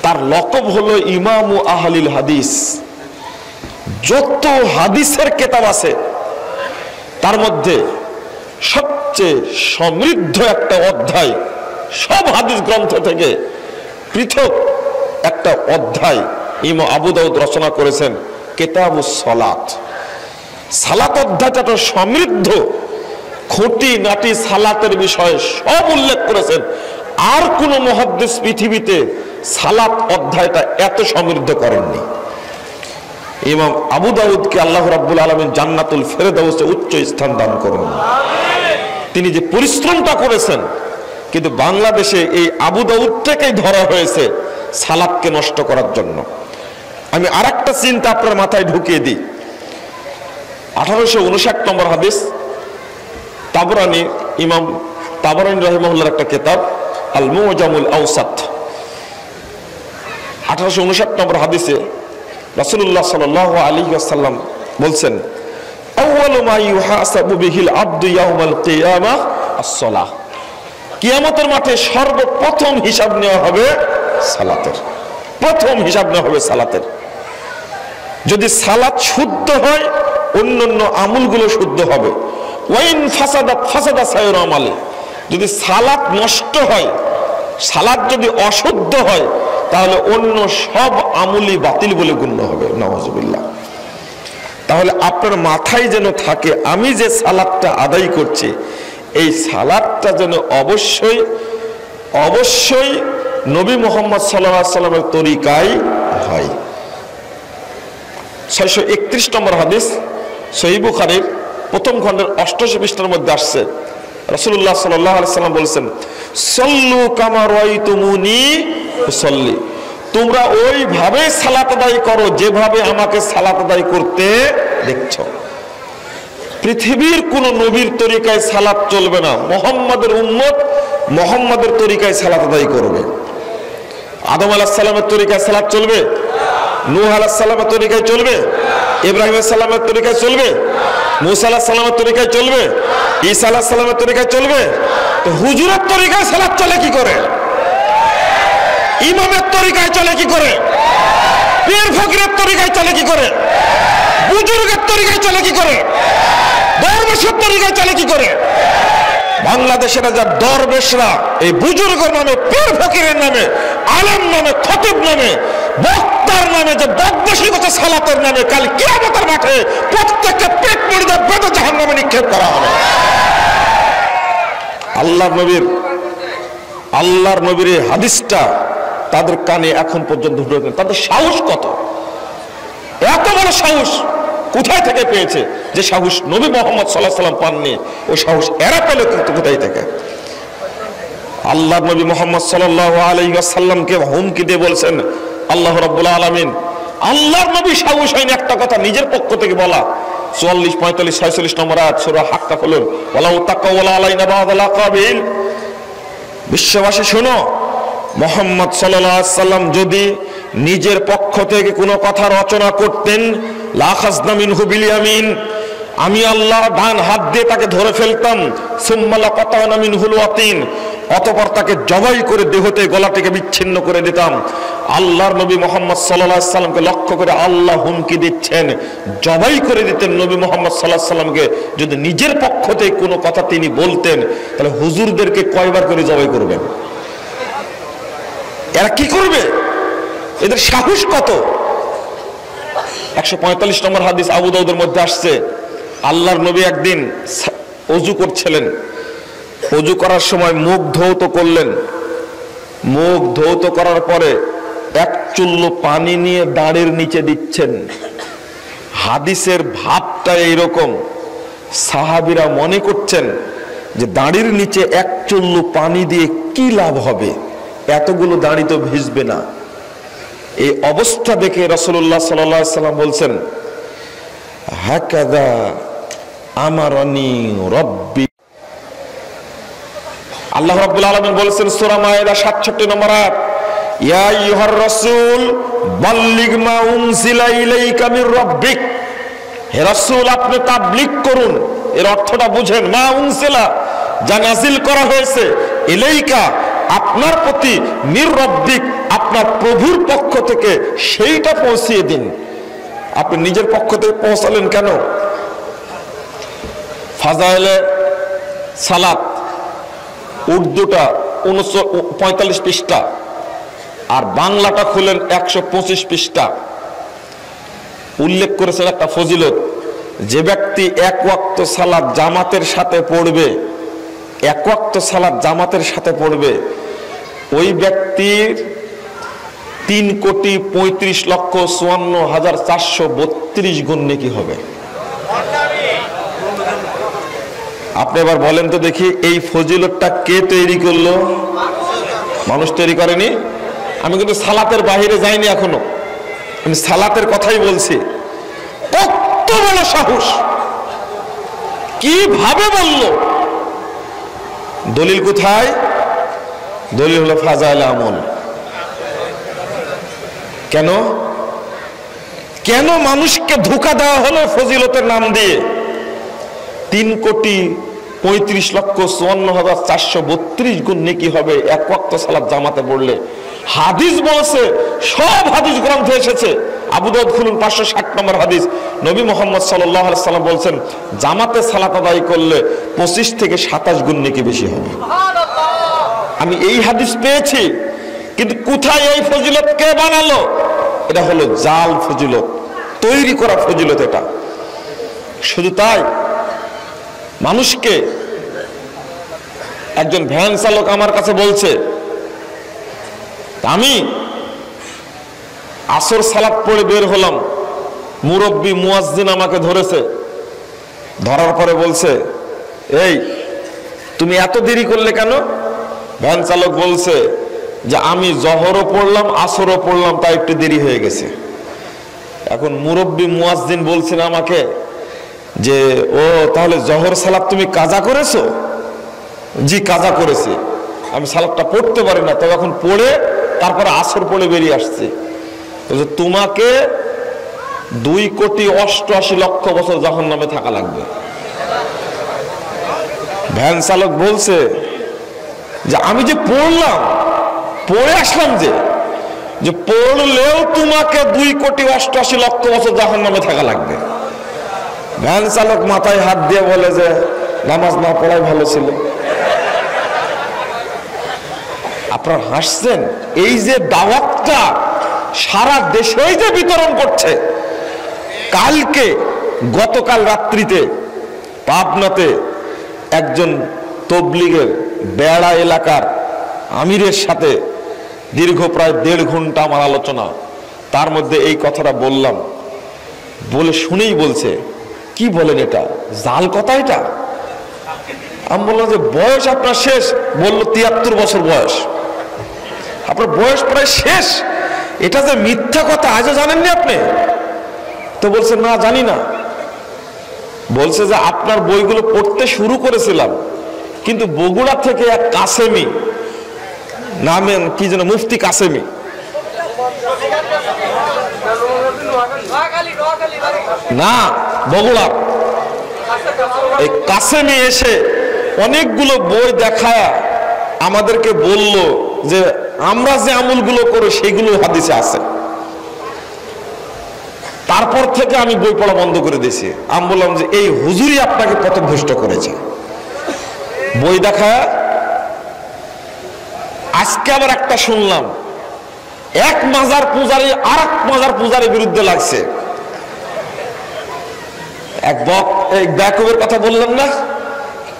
Speaker 2: তার লকব হলো ইমামু আহলিল হাদিস। যত হাদিসের কিতাব আছে তার মধ্যে সবচেয়ে সমৃদ্ধ একটা অধ্যায়, সব হাদিস গ্রন্থ থেকে পৃথক একটা অধ্যায় ইমাম আবু দাউদ রচনা করেছেন, কিতাবুস সালাত। সালাত অধ্যায়টা সমৃদ্ধ, খুঁটি নাটি সালাতের বিষয়ে সব উল্লেখ করেছেন। আর কোন মুহাদ্দিস পৃথিবীতে সালাত অধ্যায়টা এত সমৃদ্ধ করেননি। ইমাম আবু দাউদকে আল্লাহ রাব্বুল আলামিন জান্নাতুল ফেরদাউসে উচ্চ স্থান দান করুন। তিনি যে পরিশ্রমটা করেছেন, কিন্তু বাংলাদেশে এই আবু দাউদটাকেই ধরা হয়েছে সালাতকে নষ্ট করার জন্য। আমি আরেকটা চিন্তা আপনার মাথায় ঢুকিয়ে দিই। 1859 নম্বর হাদিস, তাবরানী, ইমাম তাবরানী রাহিমাহুল্লাহর একটা কিতাব আল মুজামুল আওসাত। 1859 নম্বর হাদিসে রাসূলুল্লাহ সাল্লাল্লাহু আলাইহি ওয়াসাল্লাম বলছেন, আউয়ালু মা ইউহাসাবু বিহিল আবদু ইয়াউমাল কিয়ামাহ আস-সালাহ, কিয়ামতের মাঠে সর্বপ্রথম হিসাব নেওয়া হবে সালাতের। প্রথম হিসাব নেওয়া হবে সালাতের। যদি সালাত শুদ্ধ হয়, অন্যান্য আমলগুলো শুদ্ধ হবে। ওয়াইন ফাসাদাত ফাসাদা সায়রু আমালি, যদি সালাত নষ্ট হয়, সালাত যদি অশুদ্ধ হয়, তাহলে অন্য সব আমলি বাতিল বলে গণ্য হবে। নাউযুবিল্লাহ। তাহলে আপনার মাথায় যেন থাকে, আমি যে সালাতটা আদায় করছি, এই সালাতটা যেন অবশ্যই অবশ্যই নবী মুহাম্মদ সাল্লাল্লাহু আলাইহি ওয়াসাল্লামের তরিকায় হয়। 631 নম্বর হাদিস, সহিহ বুখারীর প্রথম খণ্ডের 88 পৃষ্ঠার মধ্যে আসছে, রাসূলুল্লাহ সাল্লাল্লাহু আলাইহি ওয়াসাল্লাম বলেছেন, সাল্লু কামা রাআইতুমুনি উসাল্লি, তোমরা ওইভাবে সালাত আদায় করো যেভাবে আমাকে সালাত আদায় করতে দেখছো। পৃথিবীর কোন নবীর তরিকায় সালাত চলবে না, মুহাম্মাদের উম্মত মুহাম্মাদের তরিকায় সালাত আদায় করবে। আদম আলাইহিস সালামের তরিকায় সালাত চলবে? নূহ আলাইহিস সালামের তরিকায় চলবে? ইব্রাহিম আলাইহিস সালামের তরিকায় চলবে? মুসা আলাইহিস সালামের তরিকায় চলবে? ঈসা আলাইহিস সালামের তরিকায় চলবে? তো হুজুরের তরিকায় সালাত চলে কি করে? ইমামের তরিকায় চলে কি করে? পীর ফকিরের তরিকায় চলে কি করে? বুজুর্গের তরিকায় চলে কি করে? দরবেশের তরিকায় চলে কি করে? বাংলাদেশের যা দরবেশরা এই বুজুর্গের নামে, পীর ফকিরের নামে, আলেম নামে, খতিব নামে, বক্তার নামে যে বদমাশি করছে সালাতের নামে, কাল কিয়ামতের মাঠে প্রত্যেককে পেট মুড়িয়ে বেঁধে জাহান্নামে নিক্ষেপ করা হবে। আল্লাহর নবীর এই হাদিসটা তাদের কানে এখন পর্যন্ত ঢুকে। তাদের সাহস কত, এত বড় সাহস কোথায় থেকে পেয়েছে? যে সাহস নবী মুহাম্মদ সাল্লাল্লাহু আলাইহি ওয়াসাল্লাম পাননি, ওই সাহস এরা পেল কিন্তু কোথায় থেকে? আল্লাহর নবী মুহাম্মদ সাল্লাল্লাহু আলাইহি ওয়াসাল্লামকে হুমকি দিয়ে বলছেন আল্লাহ রাব্বুল আলামিন, আল্লাহর নবী সাহস হয়নি একটা কথা নিজের পক্ষ থেকে বলা। 44, 45, 46 নম্বর আয়াত সূরা হাক্কা বলুন, ওয়ালাউ তাকাওয়ালা আলাইনা বা'দাল আকাবিল। বিশ্ববাসী শোনো, মুহাম্মদ সাল্লাল্লাহু আলাইহি ওয়াসাল্লাম যদি নিজের পক্ষ থেকে কোনো কথা রচনা করতেন, লাখাযনা মিনহু বিল ইয়ামিন, আমি আল্লাহ ডান হাত দিয়ে তাকে ধরে ফেলতাম, সুম্মা লাকাতানা মিনহুল ওয়াতিন, অতঃপর তাকে জবাই করে দেহতে গলাটিকে বিচ্ছিন্ন করে দিতাম। আল্লাহর নবী মুহাম্মদ সাল্লাল্লাহু আলাইহি ওয়াসাল্লামকে লক্ষ্য করে আল্লাহ হুমকি দিচ্ছেন, জবাই করে দিতেন নবী মুহাম্মদ সাল্লাল্লাহু আলাইহি ওয়াসাল্লামকে যদি নিজের পক্ষ থেকে কোনো কথা তিনি বলতেন। তাহলে হুজুরদেরকে কয়বার করে জবাই করবেন? এরা কি করবে? এদের সাহস কত? 145 নম্বর হাদিস আবু দাউদের মধ্যে আসছে, আল্লাহর নবী একদিন ওযু করছিলেন, ওযু করার সময় মুখ ধৌত করলেন। মুখ ধৌত করার পরে এক চুল্লু পানি নিয়ে দাঁড়ের নিচে দিচ্ছেন। হাদিসের ভাবটা এইরকম, সাহাবীরা মনে করছেন যে দাঁড়ির নিচে এক চুল্লু পানি দিয়ে কি লাভ হবে, এতগুলো দাঁড়ি তো ভিজবে না। এই অবস্থা দেখে রাসূলুল্লাহ সাল্লাল্লাহু আলাইহি ওয়াসাল্লাম বলছেন, হাকাযা আমারানি রাব্বি। আল্লাহ রাব্বুল আলামিন বলেছেন সূরা মায়েদা 67 নম্বর আয়াত, ইয়া আইয়ুহার রাসূল বাল্লিগ মা উনজিলা ইলাইকা মির রাব্বিক। হে রাসূল, আপনি তাবলীগ করুন। এর অর্থটা বুঝেন, মা উনজিলা, যা নাজিল করা হয়েছে, ইলাইকা, আপনার প্রতি, মির রাব্বিক, আপনার প্রভুর পক্ষ থেকে, সেইটা পৌঁছিয়ে দিন। আপনি নিজের পক্ষ থেকে পৌঁছালেন কেন? ফাজাইলে সালাত উর্দুটা 45 পৃষ্ঠা আর বাংলাটা খুলেন 125 পৃষ্ঠা। উল্লেখ করেছেন একটা ফজিলত, যে ব্যক্তি এক ওয়াক্ত সালাত জামাতের সাথে পড়বে, এক ওয়াক্ত সালাত জামাতের সাথে পড়বে, ওই ব্যক্তির 3,35,54,432 গুণ নেকি হবে। আপনি এবার বলেন তো দেখি, এই ফজিলতটা কে তৈরি করলো? মানুষ তৈরি করেনি। আমি কিন্তু সালাতের বাহিরে যাইনি এখনো, আমি সালাতের কথাই বলছি। কত বড় সাহস, কিভাবে বলল? দলিল কোথায়? দলিল হলো ফাজাইল আমল। কেন কেন মানুষকে ধোঁকা দেওয়া হলো ফজিলতের নাম দিয়ে? 3,35,54,432 গুণ নেকি হবে এক ওয়াক্ত সালাত জামাতে পড়লে। হাদিস বলছে, সব হাদিস গ্রন্থে এসেছে। আবু দাউদ খুলুন 560 নম্বর হাদিস, নবী মুহাম্মদ সাল্লাল্লাহু আলাইহি ওয়াসাল্লাম বলছেন, জামাতে সালাত আদায় করলে 25 থেকে 27 গুণ নেকি বেশি হবে। আমি এই হাদিস পেয়েছি, কিন্তু কোথায় এই ফজিলত কে বানালো? এটা হলো জাল ফজিলত, তৈরি করা ফজিলত এটা। শুধু তাই, মানুষকে একজন ভ্যান চালক আমার কাছে বলছে, আমি আসর সালাত পড়ে বের হলাম, মুরব্বী মুয়াজ্জিন আমাকে ধরেছে, ধরার পরে বলছে, এই তুমি এত দেরি করলে কেন? ভ্যান চালক বলছে যে আমি জহরও পড়লাম আসরও পড়লাম, তাই একটু দেরি হয়ে গেছে। এখন মুরব্বী মুয়াজ্জিন বলছেন আমাকে যে, ও তাহলে জহর সালাত তুমি কাজা করেছো? জি কাজা করেছি, আমি সালাতটা পড়তে পারি না, তবে এখন পড়ে তারপরে আসর পড়ে বেরিয়ে আসছে। তোমাকে 2,88,00,000 বছর জাহান্নামে থাকা লাগবে। ভ্যান চালক বলছে যে আমি যে পড়লাম, পড়ে আসলাম যে পড়লেও তোমাকে 2,88,00,000 বছর জাহান্নামে থাকা লাগবে। ভ্যান চালক মাথায় হাত দিয়ে বলে যে নামাজ না পড়াই ভালো ছিল। আপনারা হাসছেন, এই যে দাওয়াতটা সারা দেশেই যে বিতরণ করছে, গতকাল রাত্রিতে পাবনাতে একজন তবলিগের বেড়া এলাকার আমিরের সাথে দীর্ঘ প্রায় 1.5 ঘন্টা আমার আলোচনা, তার মধ্যে এই কথাটা বললাম, বলে শুনেই বলছে কি বলেন এটা জাল কথা, এটা। আমি বললাম যে বয়স আপনার শেষ? বললো 73 বছর বয়স। আপনার বয়স প্রায় শেষ, এটা যে মিথ্যা কথা আজও জানেননি আপনি? তো বলছে না জানি না। বলছে যে আপনার বইগুলো পড়তে শুরু করেছিলাম, কিন্তু বগুড়া থেকে এক কাসেমি নামে, কি যেন মুফতি কাসেমি, না বগুড়া, এই কাসেমি এসে অনেকগুলো বই দেখায় আমাদেরকে বলল যে আমরা যে আমলগুলো করি সেগুলো হাদিসে আছে। তারপর থেকে আমি বই পড়া বন্ধ করে দিয়েছি। আমি বললাম যে এই হুজুরই আপনাকে পথভ্রষ্ট করেছে বই দেখা। আজকে আবার একটা শুনলাম, এক মাজার পূজারী আর এক মাজার পূজারীর বিরুদ্ধে লাগছে। এক ব্যাকুবের কথা বললেন না,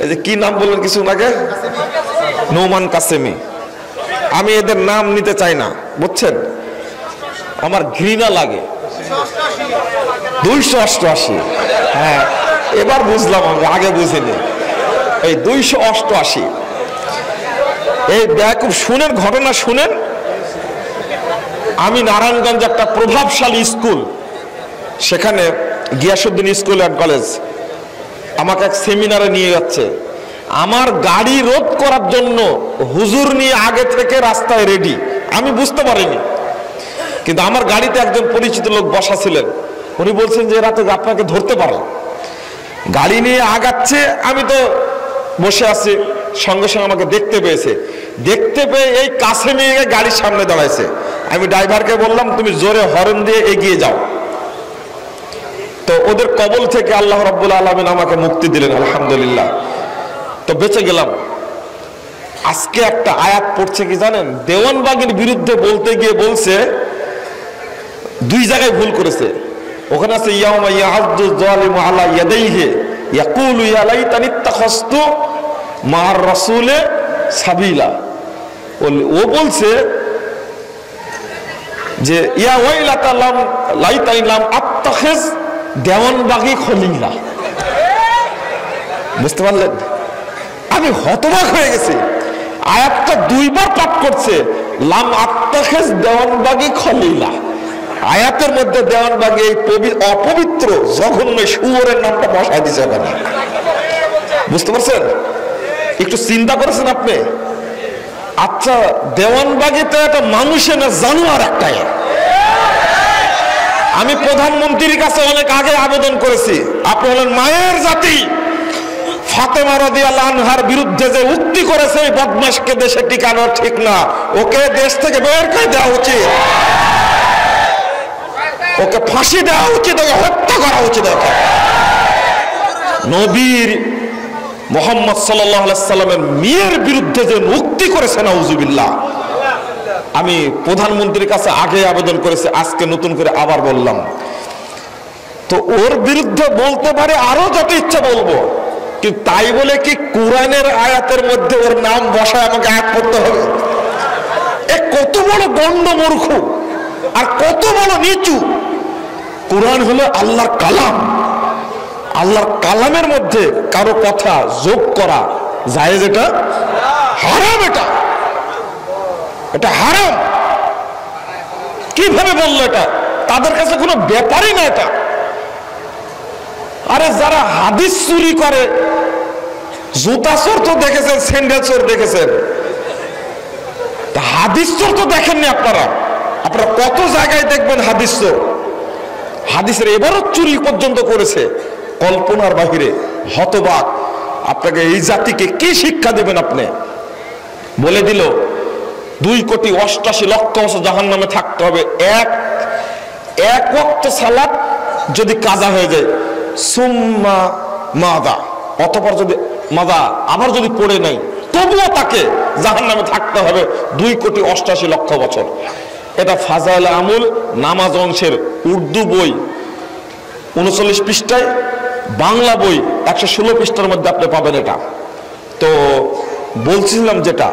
Speaker 2: এই যে কি নাম বললেন কিছু আগে, নোমান কাসেমি। আমি এদের নাম নিতে চাই না, বুঝছেন, আমার ঘৃণা লাগে। 288, হ্যাঁ এবার বুঝলাম, আমি আগে বুঝিনি। এই 288 এই ব্যাকুব শুনেন, ঘটনা শুনেন। আমি নারায়ণগঞ্জ একটা প্রভাবশালী স্কুল, সেখানে গিয়াসউদ্দিন স্কুল অ্যান্ড কলেজ, আমাকে এক সেমিনারে নিয়ে যাচ্ছে। আমার গাড়ি রোধ করার জন্য হুজুর নিয়ে আগে থেকে রাস্তায় রেডি। আমি বুঝতে পারিনি, কিন্তু আমার গাড়িতে একজন পরিচিত লোক বসা ছিলেন। উনি বলছেন যে রাতে আপনাকে ধরতে পারো। গাড়ি নিয়ে আগাচ্ছে, আমি তো বসে আছি, সঙ্গে সঙ্গে আমাকে দেখতে পেয়েছে। দেখতে পেয়ে এই কাছে নিয়ে গাড়ির সামনে দাঁড়াইছে। আমি ড্রাইভারকে বললাম তুমি জোরে হর্ন দিয়ে এগিয়ে যাও। তো ওদের কবল থেকে আল্লাহ রাব্বুল আলামিন আমাকে মুক্তি দিলেন, আলহামদুলিল্লাহ। তো বেঁচে গেলাম। আজকে একটা আয়াত পড়ছে কি জানেন, দেওয়ানবাগের বিরুদ্ধে বলতে গিয়ে বলছে 2 জায়গায় ভুল করেছে। ওখানে আছে ইয়াউমা ইয়াআযযু যালিমু আলা ইয়াদাইহি ইয়াকুলু ইয়া লাইতানি ইত্তাখাযতু মা'আর রাসূলি সাবিলা। ও বলছে যে ইয়া ওয়াইলাতা লাইতানি লাম আত্তাখিজ দেওয়ানবাগী খলিলা। বুঝতে পারলেন? আমি হতবাক হয়ে গেছি। আয়াতটা 2 বার পাঠ করছে, লাম আত্তাখিজ দেওয়ানবাগী খলিলা। আয়াতের মধ্যে দেওয়ানবাগী এই অপবিত্র জঘন্য শুয়োরের নামটা বসায় দিছে ওখানে। বুঝতে পারছেন? একটু চিন্তা করেছেন আপনি? আচ্ছা, দেওয়ানবাগী তো একটা মানুষের না, জানোয়ার একটাই। আমি প্রধানমন্ত্রীর কাছে অনেক আগে আবেদন করেছি, আপনি হলেন মায়ের জাতি। ফাতেমা রাদিয়াল্লাহু আনহার বিরুদ্ধে যে উক্তি করেছে, এই বদমাশকে দেশে টিকানো ঠিক না, ওকে দেশ থেকে বের করে দেওয়া উচিত, ওকে ফাঁসি দেওয়া উচিত, ওকে হত্যা করা উচিত। নবীর মুহাম্মদ সাল্লাল্লাহু আলাইহি সাল্লামের মেয়ের বিরুদ্ধে যে উক্তি করেছে, নাউজুবিল্লাহ। আমি প্রধানমন্ত্রীর কাছে আগে আবেদন করেছি, আজকে নতুন করে আবার বললাম। তো ওর বিরুদ্ধে বলতে পারে, আরো যত ইচ্ছা বলবো, কিন্তু তাই বলে কি কোরআনের আয়াতের মধ্যে ওর নাম বসায় আমাকে আয়াত পড়তে হবে? এ কত বড় গণ্ড মূর্খ আর কত বড় নিচু! কোরআন হলো আল্লাহর কালাম। আল্লাহর কালামের মধ্যে কারো কথা যোগ করা জায়েজ, এটা হারাম। এটা হারাম। কিভাবে বললো? এটা তাদের কাছে কোনো ব্যাপারই না এটা। আরে যারা হাদিস চুরি করে, জুতা চোর তো দেখেছেন, স্যান্ডেল চোর দেখেছেন, হাদিস চোর তো দেখেননি আপনারা। আপনারা কত জায়গায় দেখবেন হাদিস চোর। হাদিসের এবারও চুরি পর্যন্ত করেছে, কল্পনার বাহিরে। হতবাক! আপনাকে এই জাতিকে কি শিক্ষা দেবেন? আপনি বলে দিল 2,88,00,000 বছর জাহান্নামে থাকতে হবে। এক ওয়াক্ত সালাত যদি কাজা হয়ে যায়, সুম্মা মাদা, অতঃপর যদি মাদা আবার যদি পড়ে নাই, তবুও তাকে জাহান্নামে থাকতে হবে 2,88,00,000 বছর। এটা ফাজাইল আমুল নামাজ অংশের উর্দু বই 39 পৃষ্ঠায়, বাংলা বই 116 পৃষ্ঠার মধ্যে আপনি পাবেন এটা। তো বলছিলাম যেটা,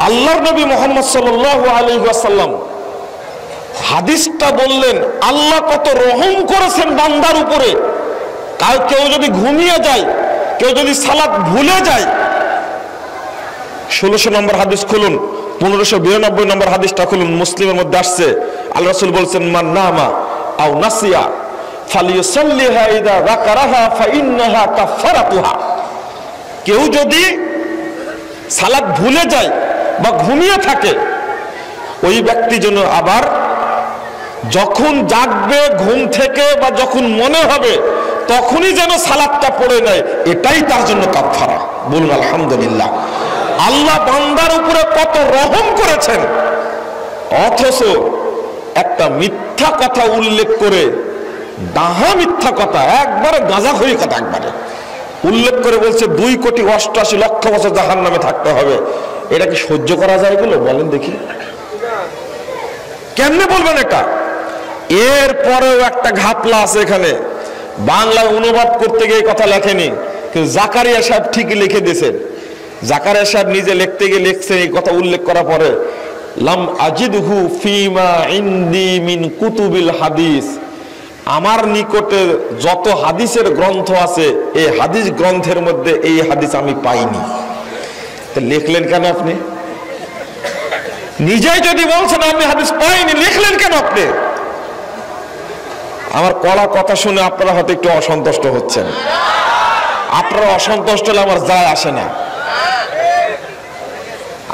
Speaker 2: আল্লাহর নবী মুহাম্মদ সাল্লাল্লাহু আলাইহি ওয়াসাল্লাম হাদিসটা বললেন, আল্লাহ কত রহম করেছেন বান্দার উপরে। কেউ যদি ঘুমিয়ে যায়, কেউ যদি সালাত ভুলে যায়, 1600 নম্বর হাদিস খুলুন, 1592 নম্বর হাদিসটা খুলুন, মুসলিমের মধ্যে আসছে। আল্লাহ রাসূল বলছেন, মান নামা আও নাসিয়া ফালিয়ুসাল্লিহা ইযা যাকারাহা ফাইন্নাহা কাফারাতুহা। কেউ যদি সালাত ভুলে যায় বা ঘুমিয়ে থাকে, ওই ব্যক্তি যেন আবার যখন জাগবে ঘুম থেকে বা যখন মনে হবে তখনই যেন সালাতটা পড়ে নেয়, এটাই তার জন্য কাফারা। বলুন আলহামদুলিল্লাহ। আল্লাহ বান্দার উপরে কত রহম করেছেন, অথচ একটা মিথ্যা কথা উল্লেখ করে, ডাহা মিথ্যা কথা, একবারে গাঁজাখড়ি কথা একবারে উল্লেখ করে বলছে 2,88,00,000 বছর জাহান্নামে থাকতে হবে। এটা কি সহ্য করা যায়? এগুলো বলেন দেখি, কেমনে বলবেন এটা? এরপরেও একটা ঘাপলা আছে এখানে। বাংলায় অনুবাদ করতে গিয়ে কথা লেখেনি, কিন্তু জাকারিয়া সাহেব ঠিকই লিখে দিয়েছেন। জাকারিয়া সাহেব নিজে লিখতে গিয়ে লিখছেন, এই কথা উল্লেখ করার পরে, লাম আজিদহু ফিমা ইনদি মিন কুতুবিল হাদিস, আমার নিকটে যত হাদিসের গ্রন্থ আছে এই হাদিস গ্রন্থের মধ্যে এই হাদিস আমি পাইনি। তো লিখলেন কেন আপনি? নিজেই যদি বলছেন আমি হাদিস পাইনি, লিখলেন কেন আপনি? আমার কড়া কথা শুনে আপনারা হয়তো একটু অসন্তুষ্ট হচ্ছেন। আপনারা অসন্তুষ্ট হলে আমার যায় আসে না।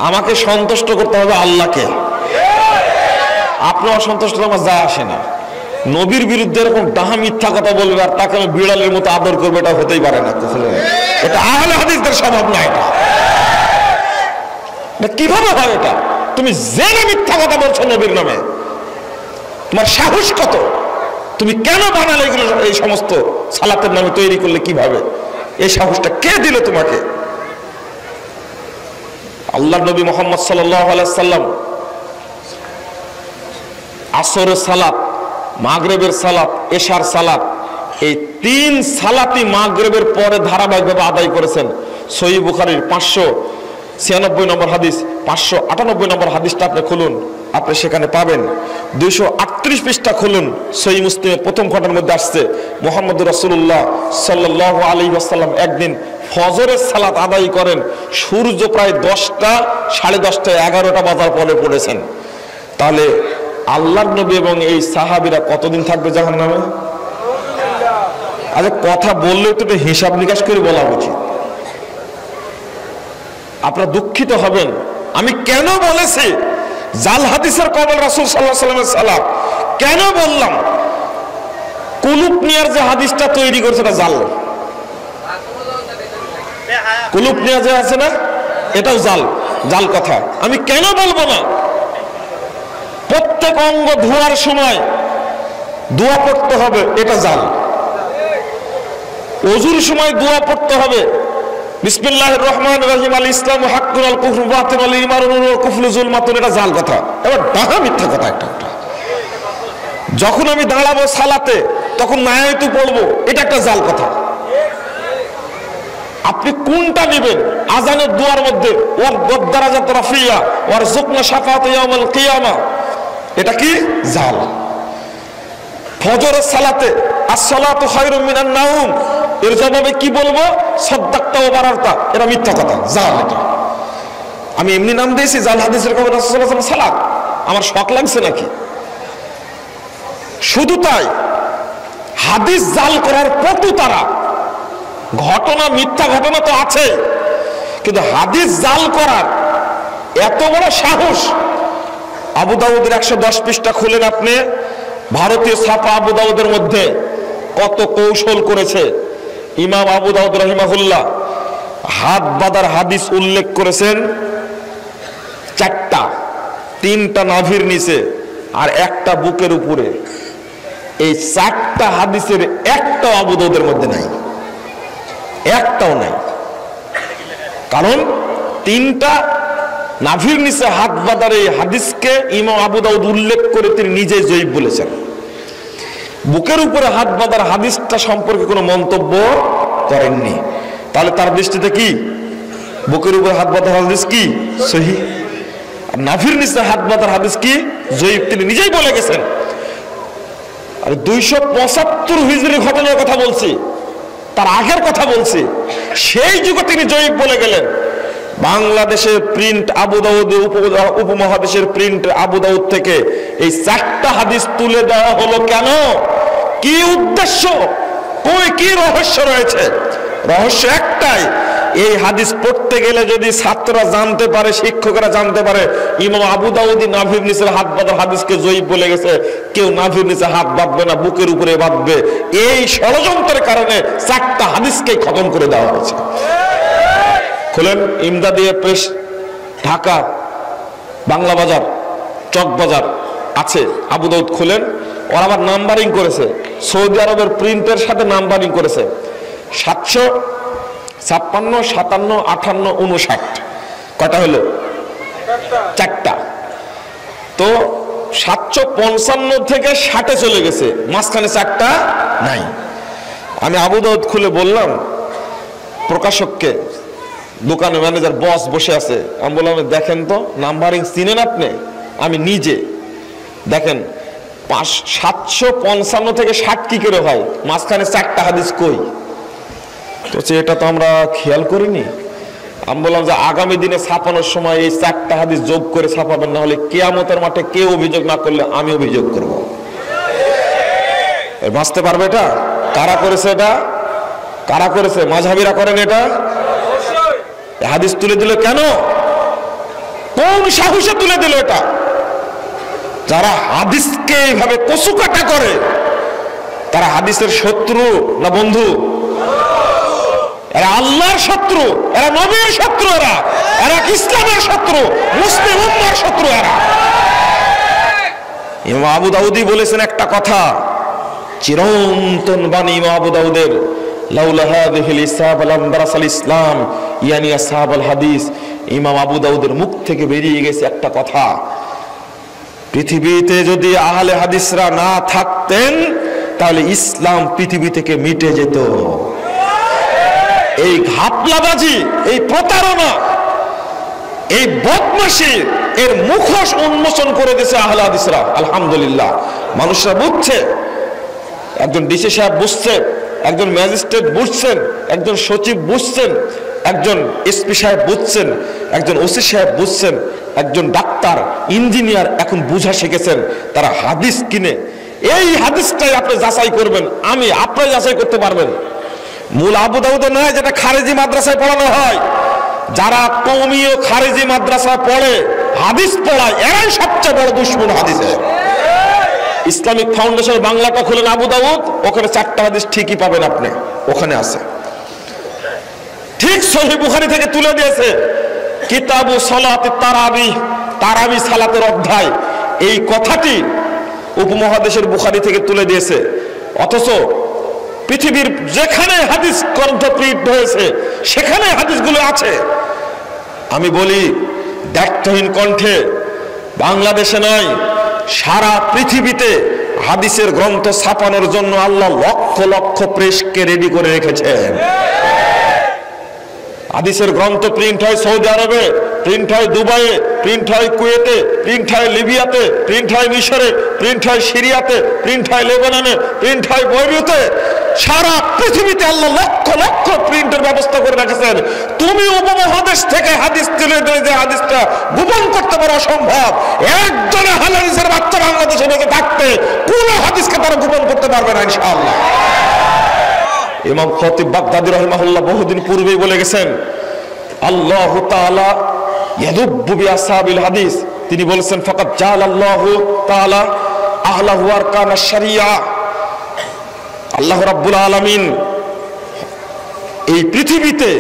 Speaker 2: আমাকে সন্তুষ্ট করতে হবে আল্লাহকে। আপনার অসন্তুষ্ট হলে আমার যায় আসে না। নবীর বিরুদ্ধে এরকম ডাহা মিথ্যা কথা বলবে আর তাকে আমি বিড়ালের মতো আদর করবে, এটা হতেই পারে না। এটা আহলে হাদিসদের স্বভাব না। এটা কিভাবে হয়? এটা তুমি জেনে মিথ্যা কথা বলছো নবীর নামে, তোমার সাহস কত? তুমি কেন বানালে এগুলো? এই সমস্ত সালাতের নামে তৈরি করলে কিভাবে? এই সাহসটা কে দিল তোমাকে? আল্লাহ নবী মুহাম্মদ সাল্লাল্লাহু আলাইহি সাল্লাম আসরের সালাত, মাগরিবের সালাত, এশার সালাত, এই 3 সালাতই মাগরিবের পরে ধারাবাহিকভাবে আদায় করেছেন। সহিহ বুখারীর 596 নম্বর হাদিস, 598 নম্বর হাদিসটা আপনি খুলুন, আপনি সেখানে পাবেন। 238 পৃষ্ঠা খুলুন, সহিহ মুসলিমের প্রথম খণ্ডের মধ্যে আসছে, মুহাম্মদুর রাসূলুল্লাহ সাল্লাল্লাহু আলাইহি ওয়াসাল্লাম একদিন ফজরের সালাত আদায় করেন, সূর্য প্রায় 10টা, 10:30, 11টা বাজার পরে পড়েছেন। তাহলে আল্লাহর নবী এবং এই সাহাবীরা কতদিন থাকবে জাহান্নামে? আরে কথা বললেও তো হিসাব নিকাশ করে বলা উচিত। আপনারা দুঃখিত হবেন, আমি কেন বলেছি জাল হাদিসের কবল রাসূল সাল্লাল্লাহু আলাইহি ওয়াসাল্লামের সালাত কেন বললাম? কুলুপ নিয়ার যে হাদিসটা তৈরি করেছে এটা জাল। কুলুপ নিয়া যে আছে না, এটাও জাল, জাল কথা। আমি কেন বলবো না? প্রত্যেক অঙ্গ ধোয়ার সময় দোয়া পড়তে হবে, এটা জাল। ওযুর সময় দোয়া পড়তে হবে, বিসমিল্লাহির রহমানির রহিম, আল ইসলামু হাক্কুন আল কুফরু বাতিল আল ঈমানু নূরুন ওয়াল কুফরু যুলমাতুন, এটা জাল কথা। এবার ডাহা মিথ্যা কথা একটা। যখন আমি দাঁড়াবো সালাতে তখন নায়াতু পড়বো, এটা একটা জাল কথা। আপনি কোনটা নেবেন? আজানের দুয়ার মধ্যে ওয়ার দারাজাত রাফিয়া ওয়ারযুকনা শাফাআত ইয়াউমাল কিয়ামা, এটা কি? জাল। ফজরের সালাতে আসসালাতু খায়রুম মিনান নাওম, এর জবাবে কি বলবো? সাদ্দাকতা ওয়া বারারতা, এটা মিথ্যা কথা, জাল। এটা আমি এমনি নাম দিয়েছি জাল হাদিসের কবর রাসূল সাল্লাল্লাহু আলাইহি ওয়াসাল্লাম সালাত, আমার শখ লাগছে নাকি? শুধু তাই, হাদিস জাল করার পটু তারা। ঘটনা, মিথ্যা ঘটনা তো আছে, কিন্তু হাদিস জাল করার এত বড় সাহস। আবু দাউদের 110 পৃষ্ঠা খুলেন আপনি, ভারতীয় ছাপা আবু দাউদের মধ্যে কত কৌশল করেছে। ইমাম আবু দাউদ রাহিমাহুল্লাহ হাত বাঁধার হাদিস উল্লেখ করেছেন 4টা, 3টা নাভির নিচে আর একটা বুকের উপরে। এই 4টা হাদিসের একটাও আবু দাউদের মধ্যে নাই, একটাও নাই। কারণ 3টা নাভির নিচে হাত বাঁধার এই হাদিসকে ইমাম আবু দাউদ উল্লেখ করে তিনি নিজেই জয়ীফ বলেছেন। বুকের উপরে হাত বাঁধার হাদিসটা সম্পর্কে কোনো মন্তব্য করেননি। তাহলে তার দৃষ্টিতে কি বুকের উপরে হাত বাঁধার হাদিস কি সহিহ, আর নাভির নিচে হাত বাঁধার হাদিস কি জয়ীফ, তিনি নিজেই বলে গেছেন। আর 275 হিজরির ঘটনার কথা বলছি, তার আগের কথা বলছি। সেই যুগে তিনি জয়ীফ বলে গেলেন। বাংলাদেশের প্রিন্ট আবু দাউদ, উপমহাদেশের প্রিন্ট আবু দাউদ থেকে এই 4টা হাদিস তুলে দেওয়া হলো কেন? কি উদ্দেশ্য, কি রহস্য রয়েছে? রহস্য একটাই, এই হাদিস পড়তে গেলে যদি ছাত্ররা জানতে পারে, শিক্ষকরা জানতে পারে ইমাম আবু দাউদি নাভির নিচে হাত বাঁধার হাদিসকে জয়ীফ বলে গেছে, কেউ নাভির নিচে হাত বাঁধবে না, বুকের উপরে বাঁধবে। এই ষড়যন্ত্রের কারণে 4টা হাদিসকে খতম করে দেওয়া হয়েছে। খুলেন ইমদাদিয়া প্রেস, ঢাকা, বাংলা বাজার, চক বাজার আছে, আবু দাউদ খুলেন। ওরা আবার নাম্বারিং করেছে, সৌদি আরবের প্রিন্টের সাথে নাম্বারিং করেছে। 756, 57, 58, 59, কটা হলো? 4টা। তো 755 থেকে 60-এ চলে গেছে, মাঝখানে 4টা নাই। আমি আবু দাউদ খুলে বললাম প্রকাশককে, দোকানে ম্যানেজার বস বসে আছে, আমি বললাম দেখেন তো নাম্বারিং চিনেন আপনি? আমি নিজে দেখেন 755 থেকে 60 কি করে হয়, মাঝখানে 4টা হাদিস কই? তো এটা তো আমরা খেয়াল করিনি। আমি বললাম যে আগামী দিনে ছাপানোর সময় এই 4টা হাদিস যোগ করে ছাপাবেন, না হলে কিয়ামতের মাঠে কেউ অভিযোগ না করলে আমি অভিযোগ করব। বাঁচতে পারবে এটা? কারা করেছে এটা? কারা করেছে? মাযহাবীরা করেন এটা? হাদিস তুলে দিল কেন? কোন সাহসে তুলে দিল এটা? যারা হাদিসকে এইভাবে কচুকাটা করে তারা হাদিসের শত্রু না বন্ধু? এরা আল্লাহর শত্রু, এরা নবীর শত্রু, এরা ইসলামের শত্রু, মুসলিম উম্মাহর শত্রু এরা। ইমাম আবু দাউদি বলেছেন একটা কথা, চিরন্তন বাণী ইমাম আবু দাউদের, লাউলা হাযিহিল ইসাব লাম দারাসাল ইসলাম ইয়ানি আসহাবুল হাদিস। ইমাম আবু দাউদের মুখ থেকে বেরিয়ে গেছে একটা কথা, পৃথিবীতে যদি আহলে হাদিসরা না থাকতেন তাহলে ইসলাম পৃথিবী থেকে মিটে যেত। এই ঘাপলাবাজি, এই প্রতারণা, এই বদমাশি, এর মুখোশ উন্মোচন করে দিয়েছে আহলে হাদিসরা। আলহামদুলিল্লাহ, মানুষরা বুঝছে, একজন ডিসি সাহেব বুঝছে, একজন ম্যাজিস্ট্রেট বুঝছেন, একজন সচিব বুঝছেন, একজন এসপি সাহেব বুঝছেন, একজন ওসি সাহেব বুঝছেন, একজন ডাক্তার, ইঞ্জিনিয়ার এখন বুঝা শিখেছেন। তারা হাদিস কিনে এই হাদিসটাই আপনি যাচাই করবেন, আমি আপনারা যাচাই করতে পারবেন। মূল আবু দাউদে নয়, যেটা খারেজি মাদ্রাসায় পড়ানো হয়। যারা কওমীয় খারেজি মাদ্রাসায় পড়ে, হাদিস পড়ায়, এরাই সবচেয়ে বড় দুশমন হাদিসের। ইসলামিক ফাউন্ডেশন বাংলাটা খুলেন আবু দাউদ, ওখানে 4টা হাদিস ঠিকই পাবেন আপনি, ওখানে আছে। ঠিক সহিহ বুখারী থেকে তুলে দিয়েছে, কিতাবু সালাত তারাবি, তারাবি সালাতের অধ্যায়, এই কথাটি উপমহাদেশের বুখারী থেকে তুলে দিয়েছে। অথচ পৃথিবীর যেখানে হাদিস গ্রন্থ প্রিন্ট হয়েছে সেখানে হাদিসগুলো আছে। আমি বলি দায়িত্বহীন কণ্ঠে, বাংলাদেশে নয় সারা পৃথিবীতে হাদিসের গ্রন্থ ছাপানোর জন্য আল্লাহ লক্ষ লক্ষ প্রেসকে রেডি করে রেখেছেন। হাদিসের গ্রন্থ প্রিন্ট হয় সৌদি আরবে, প্রিন্ট হয় দুবাইয়ে, প্রিন্ট হয় কুয়েতে, প্রিন্ট হয় লিবিয়াতে, প্রিন্ট হয় মিশরে, প্রিন্ট হয় সিরিয়াতে, প্রিন্ট হয় লেবাননে, প্রিন্ট হয় বৈরুতে। সারা পৃথিবীতে আল্লাহ লক্ষ লক্ষ প্রিন্টের ব্যবস্থা করে রেখেছেন। তুমি উপমহাদেশ থেকে হাদিস তুলে দিয়ে যে হাদিসটা গোপন করতে পারা অসম্ভব। একজনে হাদিসের বাচ্চা বাংলাদেশে বেঁচে থাকতে কোন হাদিসকে তারা গোপন করতে পারবে না ইনশাআল্লাহ। ইমাম খতিব বাগদাদি রাহিমাহুল্লাহ বহুদিন পূর্বেই বলে গেছেন, আল্লাহু তাআলা ইয়াদুব্বু বিআসহাবিল হাদিস। তিনি বলেছেন ফাকাত জাআলাল্লাহু তাআলা আহলাহু আরকানাশ শারিয়া। আল্লাহ রাব্বুল আলামিন এই পৃথিবীতে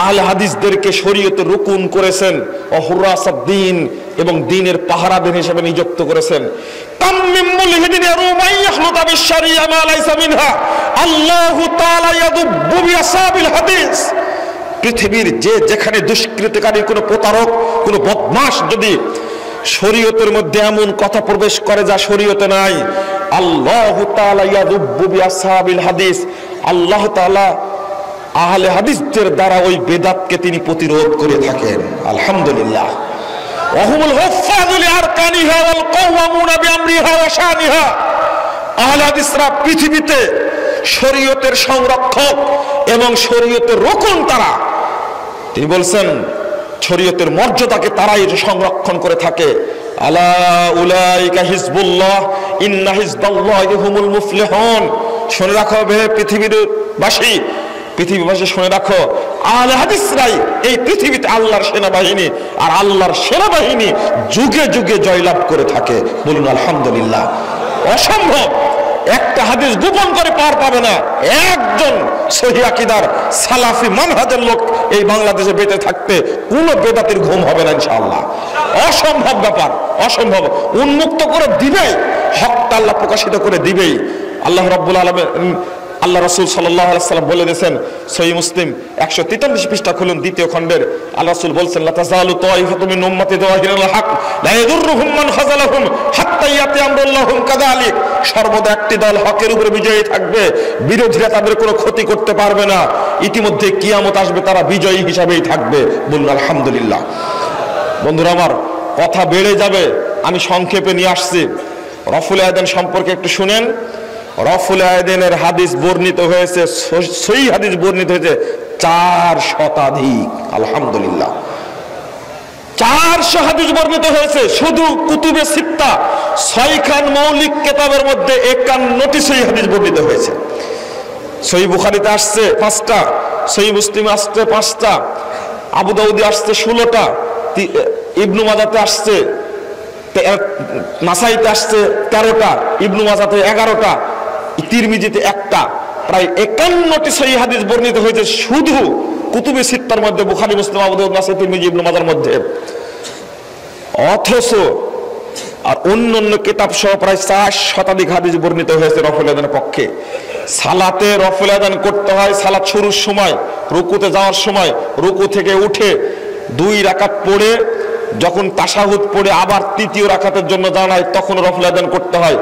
Speaker 2: আহলে হাদিসদেরকে শরীয়তে রুকুন করেছেন, অহুরাসাদ্দিন এবং দ্বীনের পাহারাদার হিসেবে নিযুক্ত করেছেন। তাম্মিম মুলহিদিন রুমাই ইয়াখলুতা বিশ-শারিয়া মা লাইসা মিনহা আল্লাহু তাআলা ইয়াদুব্বু বিআসাবিল হাদিস। পৃথিবীর যে যেখানে দুষ্কৃতকারী কোনো প্রতারক, কোনো বদমাশ যদি শরীয়তের মধ্যে এমন কথা প্রবেশ করে যা শরীয়তে নাই, আল্লাহু তাআলা ইয়াদুব্বু বিআসাবিল হাদিস, আল্লাহ তাআলা আহলে হাদিসদের দ্বারা ওই বেদাতকে তিনি প্রতিরোধ করে থাকেন। আলহামদুলিল্লাহ। ওয়াহুমুল হুফাযু লিআরকানিহা ওয়াল কাওয়ামুনা বিআমরিহা ওয়া শানিহা। আহলে হাদিসরা পৃথিবীতে শরীয়তের সংরক্ষক এবং শরীয়তের রক্ষণ তারা। তিনি বলছেন শরীয়তের মর্যাদাকে তারাই সংরক্ষণ করে থাকে। আলা উলাইকা হিজবুল্লাহ ইন্না হিজবাল্লাহি হুমুল মুফলিহুন। শুনে রাখো হে পৃথিবীবাসী, পৃথিবীবাসী শুনে রাখো, আহলে হাদিসরাই এই পৃথিবীতে আল্লাহর সেনাবাহিনী, আর আল্লাহর সেনাবাহিনী যুগে যুগে জয়লাভ করে থাকে। বলুন আলহামদুলিল্লাহ। অসম্ভব একটা হাদিস গোপন করে পার পাবে না একজন সহিহ আকীদার সালাফি মানহাজের লোক এই বাংলাদেশে বেঁচে থাকতে কোনো বেদাতির ঘুম হবে না ইনশাআল্লাহ। অসম্ভব ব্যাপার, অসম্ভব। উন্মুক্ত করে দিবেই, হকটা আল্লাহ প্রকাশিত করে দিবেই। আল্লাহ রাব্বুল আলামিন, আল্লাহ রাসূল সাল্লাল্লাহু আলাইহি ওয়াসাল্লাম বলে দিয়েছেন, সহিহ মুসলিম 143 পৃষ্ঠা খুলুন, দ্বিতীয় খণ্ডের। আল্লাহ রাসূল বলছেন, লা তাযালু তাইফাতু মিন উম্মতি যাহিরুল হক লা ইয়াদুররুহুম মান খাযালাহুম হাত্তা ইয়াতি আমরুল্লাহুম কাযালিক। সর্বদা একটি দল হকের উপরে বিজয়ী থাকবে, বিরোধীরা তাদের কোনো ক্ষতি করতে পারবে না। ইতিমধ্যে কিয়ামত আসবে, তারা বিজয়ী হিসাবেই থাকবে। বলুন আলহামদুলিল্লাহ। বন্ধুরা আমার, কথা বেড়ে যাবে, আমি সংক্ষেপে নিয়ে আসছি। রফুল আয়াদান সম্পর্কে একটু শুনেন। রফুল আয়াদানের হাদিস বর্ণিত হয়েছে, সহিহ হাদিস বর্ণিত হয়েছে 4 শতাধিক। আলহামদুলিল্লাহ, 400 হাদিস বর্ণিত হয়েছে। শুধু কুতুবে সিত্তা 6 খান মৌলিক কিতাবের মধ্যে 51টি সহিহ হাদিস বর্ণিত হয়েছে। সহিহ বুখারীতে আসছে 5টা, সহিহ মুসলিমে আসছে 5টা, আবু দাউদে আসছে 16টা, ইবনু মাজাতে আসছে, নাসাইতে আসছে 13টা, ইবনু মাজাতে 11টা, তিরমিজিতে 1টা। প্রায় 51টি সহিহ হাদিস বর্ণিত হয়েছে শুধু কুতুবে সিত্তার মধ্যে, বুখারী, মুসলিম, আবু দাউদ, নাসাই, তিরমিজি, ইবনু মাজার মধ্যে। অথচ আর অন্যান্য কিতাব সহ প্রায় 4 শতাধিক হাদিস বর্ণিত হয়েছে রফুল আযানের পক্ষে। সালাতে রফুল আযান করতে হয় সালাত শুরুর সময়, রুকুতে যাওয়ার সময়, রুকু থেকে উঠে 2 রাকাত পড়ে যখন তাশাহুদ পড়ে আবার 3য় রাকাতের জন্য দাঁড়ায় তখন রফুল আযান করতে হয়।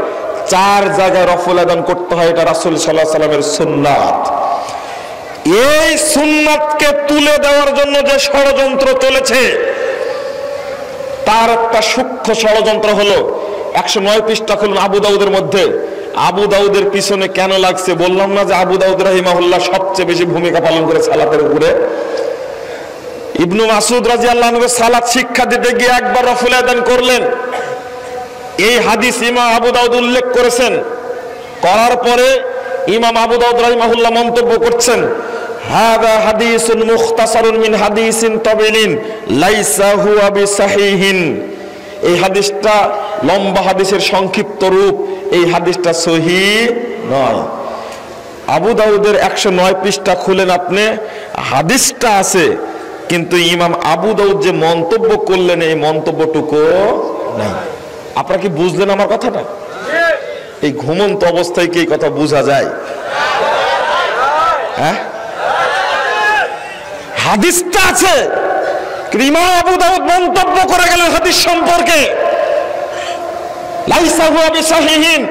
Speaker 2: 4 জায়গায় রফুল আযান করতে হয়, এটা রাসূল সাল্লাল্লাহু আলাইহি ওয়াসাল্লামের সুন্নাত। এই সুন্নাতকে তুলে দেওয়ার জন্য যে ষড়যন্ত্র চলেছে, তার একটা সূক্ষ্ম ষড়যন্ত্র হলো 109 পৃষ্ঠা খুলুন আবু দাউদের মধ্যে। আবু দাউদের পিছনে কেন লাগছে? বললাম না যে আবু দাউদ রাহিমাহুল্লাহ সবচেয়ে বেশি ভূমিকা পালন করে সালাতের উপরে। ইবনু মাসউদ রাদিয়াল্লাহু আনহু সালাত শিক্ষা দিতে গিয়ে একবার রফুল আযান করলেন। এই হাদিস ইমাম আবু দাউদ উল্লেখ করেছেন। করার পরে ইমাম আবু দাউদ রাহিমাহুল্লাহ মন্তব্য করছেন, হাদা হাদিসুন মুখতাসারুন মিন হাদিসিন তাবিলিন লাইসা হুয়া বিসাহিহিন। এই হাদিসটা লম্বা হাদিসের সংক্ষিপ্ত রূপ, এই হাদিসটা সহিহ নয়। আবু দাউদের 109 পৃষ্ঠা খুলেন আপনি, হাদিসটা আছে, কিন্তু ইমাম আবু দাউদ যে মন্তব্য করলেন এই মন্তব্যটুকু নাই। আপনারা কি বুঝলেন আমার কথাটা? এই ঘুমন্ত অবস্থায় কি এই কথা বোঝা যায়? হ্যাঁ, হাদিসটা আছে, ইমাম আবু দাউদ মন্তব্য করে গেলেন হাদিস সম্পর্কে, লাইসা হুয়া বিসাহিহিন,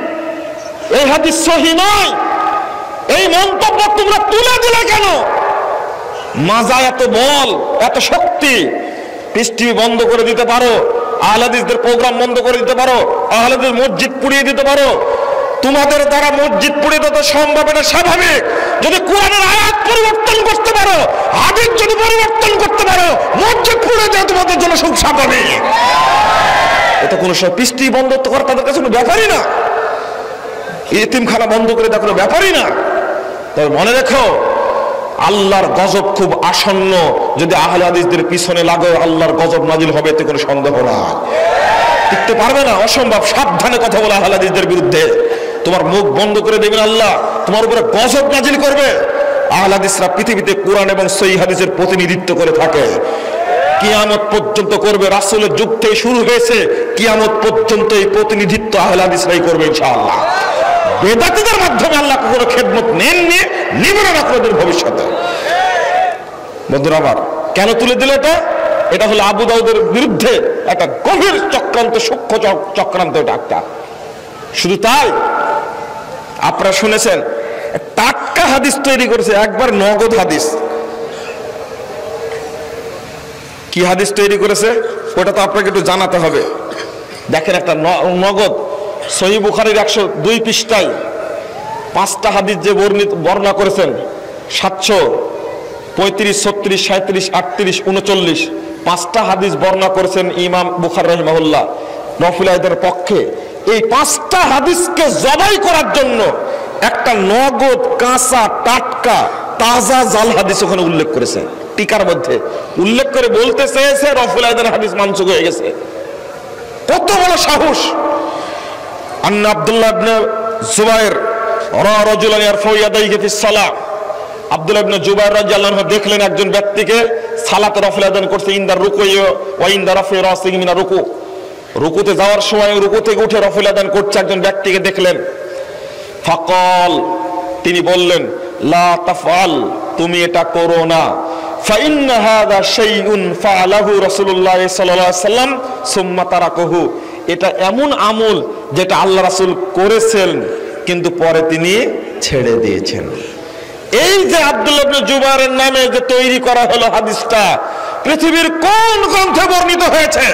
Speaker 2: এই হাদিস সহিহ নয়। এই মন্তব্য তোমরা তুলে দিলে কেন? মাজা এত বল, এত শক্তি, পৃষ্টি বন্ধ করে দিতে পারো, আহলে হাদিসদের প্রোগ্রাম বন্ধ করে দিতে পারো, আহলে হাদিস মসজিদ পুড়িয়ে দিতে পারো। তোমাদের দ্বারা মসজিদ পুড়িয়ে দেওয়া সম্ভব না, স্বাভাবিক। যদি কোরআনের আয়াত পরিবর্তন করতে পারো, হাদিস যদি পরিবর্তন করতে পারো, মসজিদ পুড়িয়ে দেওয়া তোমাদের জন্য খুব স্বাভাবিক। এটা কোনো সব পৃষ্টি বন্ধ করা তাদের কাছে কোনো ব্যাপারই না, ইতিমখানা বন্ধ করে দেওয়া কোনো ব্যাপারই না। তবে মনে রেখো, আল্লাহর গজব খুব আসন্ন। যদি আহলে হাদিসদের পিছনে লাগো, আল্লাহর গজব নাজিল হবে, এতে কোনো সন্দেহ নাই। টিকতে পারবে না, অসম্ভব। সাবধানে কথা বলা আহলে হাদিসদের বিরুদ্ধে। তোমার মুখ বন্ধ করে দেবেন আল্লাহ, তোমার উপরে গজব নাজিল করবে। আহলে হাদিসরা পৃথিবীতে কোরআন এবং সহিহ হাদিসের প্রতিনিধিত্ব করে থাকে। কিয়ামত পর্যন্ত করবে, রাসূলের যুগ থেকে শুরু হয়েছে, কিয়ামত পর্যন্ত এই প্রতিনিধিত্ব আহলে হাদিসরাই করবে ইনশাআল্লাহ। বেদাতীদের মাধ্যমে আল্লাহ কোনো খেদমত নেননি, নেবেন না আপনাদের ভবিষ্যতে। বন্ধুরা আমার, কেন তুলে দিল এটা? এটা হলো আবু দাউদের বিরুদ্ধে একটা গভীর চক্রান্ত, সূক্ষ্ম চক্রান্ত এটা একটা। শুধু তাই, আপনারা শুনেছেন টাটকা হাদিস তৈরি করেছে, একবার নগদ হাদিস। কি হাদিস তৈরি করেছে ওটা তো আপনাকে একটু জানাতে হবে। দেখেন, একটা নগদ সহিহ বুখারীর 102 পৃষ্ঠায় 5টা হাদিস যে বর্ণনা করেছেন, 735, 36, 37, 38, 39, 5টা হাদিস বর্ণনা করেছেন ইমাম বুখারী রাহিমাহুল্লাহ নফল আয়াতের পক্ষে। এই 5টা হাদিসকে জবাই করার জন্য একটা নগদ কাঁচা টাটকা তাজা জাল হাদিস ওখানে উল্লেখ করেছে, টিকার মধ্যে উল্লেখ করে বলতে চেয়েছে নফল আয়াতের হাদিস মানসুখ হয়ে গেছে। কত বড় সাহস! আন্না আব্দুল্লাহ ইবনে জুবায়ের রা রাজুলান ইয়ারফাউ ইয়াদাইহি ফিস সালাহ, আব্দুল্লাহ ইবনে জুবায়ের রাদিয়াল্লাহু আনহু দেখলেন একজন ব্যক্তিকে সালাতে নফল আদান করতে, ইনদা রুকুই ওয়া ইনদা রাফি রাসিহি মিনা রুকু, রুকুতে যাওয়ার সময় রুকু থেকে উঠে নফল আদান করছে একজন ব্যক্তিকে দেখলেন। ফাকাল, তিনি বললেন, লা তাফআল, তুমি এটা করো না। ফাইন্না হাযা শাইউন ফাআলাহু রাসূলুল্লাহ সাল্লাল্লাহু আলাইহি ওয়াসাল্লাম সুম্মা তারাকাহু, এটা এমন আমল যেটা আল্লাহ রাসূল করেছেন কিন্তু পরে তিনি ছেড়ে দিয়েছেন। এই যে আব্দুল্লাহ ইবনে জুবায়েরের নামে যে তৈরি করা হলো হাদিসটা, পৃথিবীর কোন গ্রন্থে বর্ণিত হয়েছে?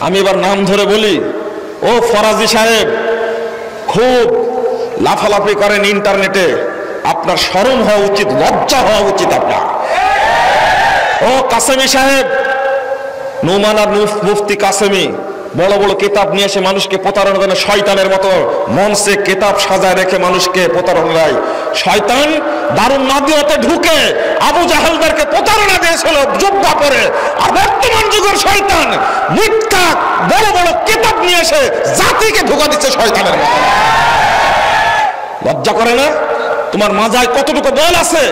Speaker 2: আমি এবার নাম ধরে বলি। ও ফরাজি সাহেব, খুব লাফালাফি করেন ইন্টারনেটে, আপনার শরম হওয়া উচিত, লজ্জা হওয়া উচিত আপনার। ও কাসেমি সাহেব, নুমান আর মুফতি কাসেমি, বড় বড় কিতাব নিয়ে এসে মানুষকে প্রতারণা দেন, শয়তানের মতো মঞ্চে কিতাব সাজায় রেখে মানুষকে প্রতারণা দেয়। শয়তান দারুন নাদিয়াতে ঢুকে আবু জাহেলদেরকে প্রতারণা দিয়েছিল জুব্বা পরে, আর বর্তমান যুগের শয়তান মিথ্যা বড় বড় কিতাব নিয়ে এসে জাতিকে ধোঁকা দিচ্ছে শয়তানের মতো। লজ্জা করে না? তোমার মাজায় কতটুকু বল আছে?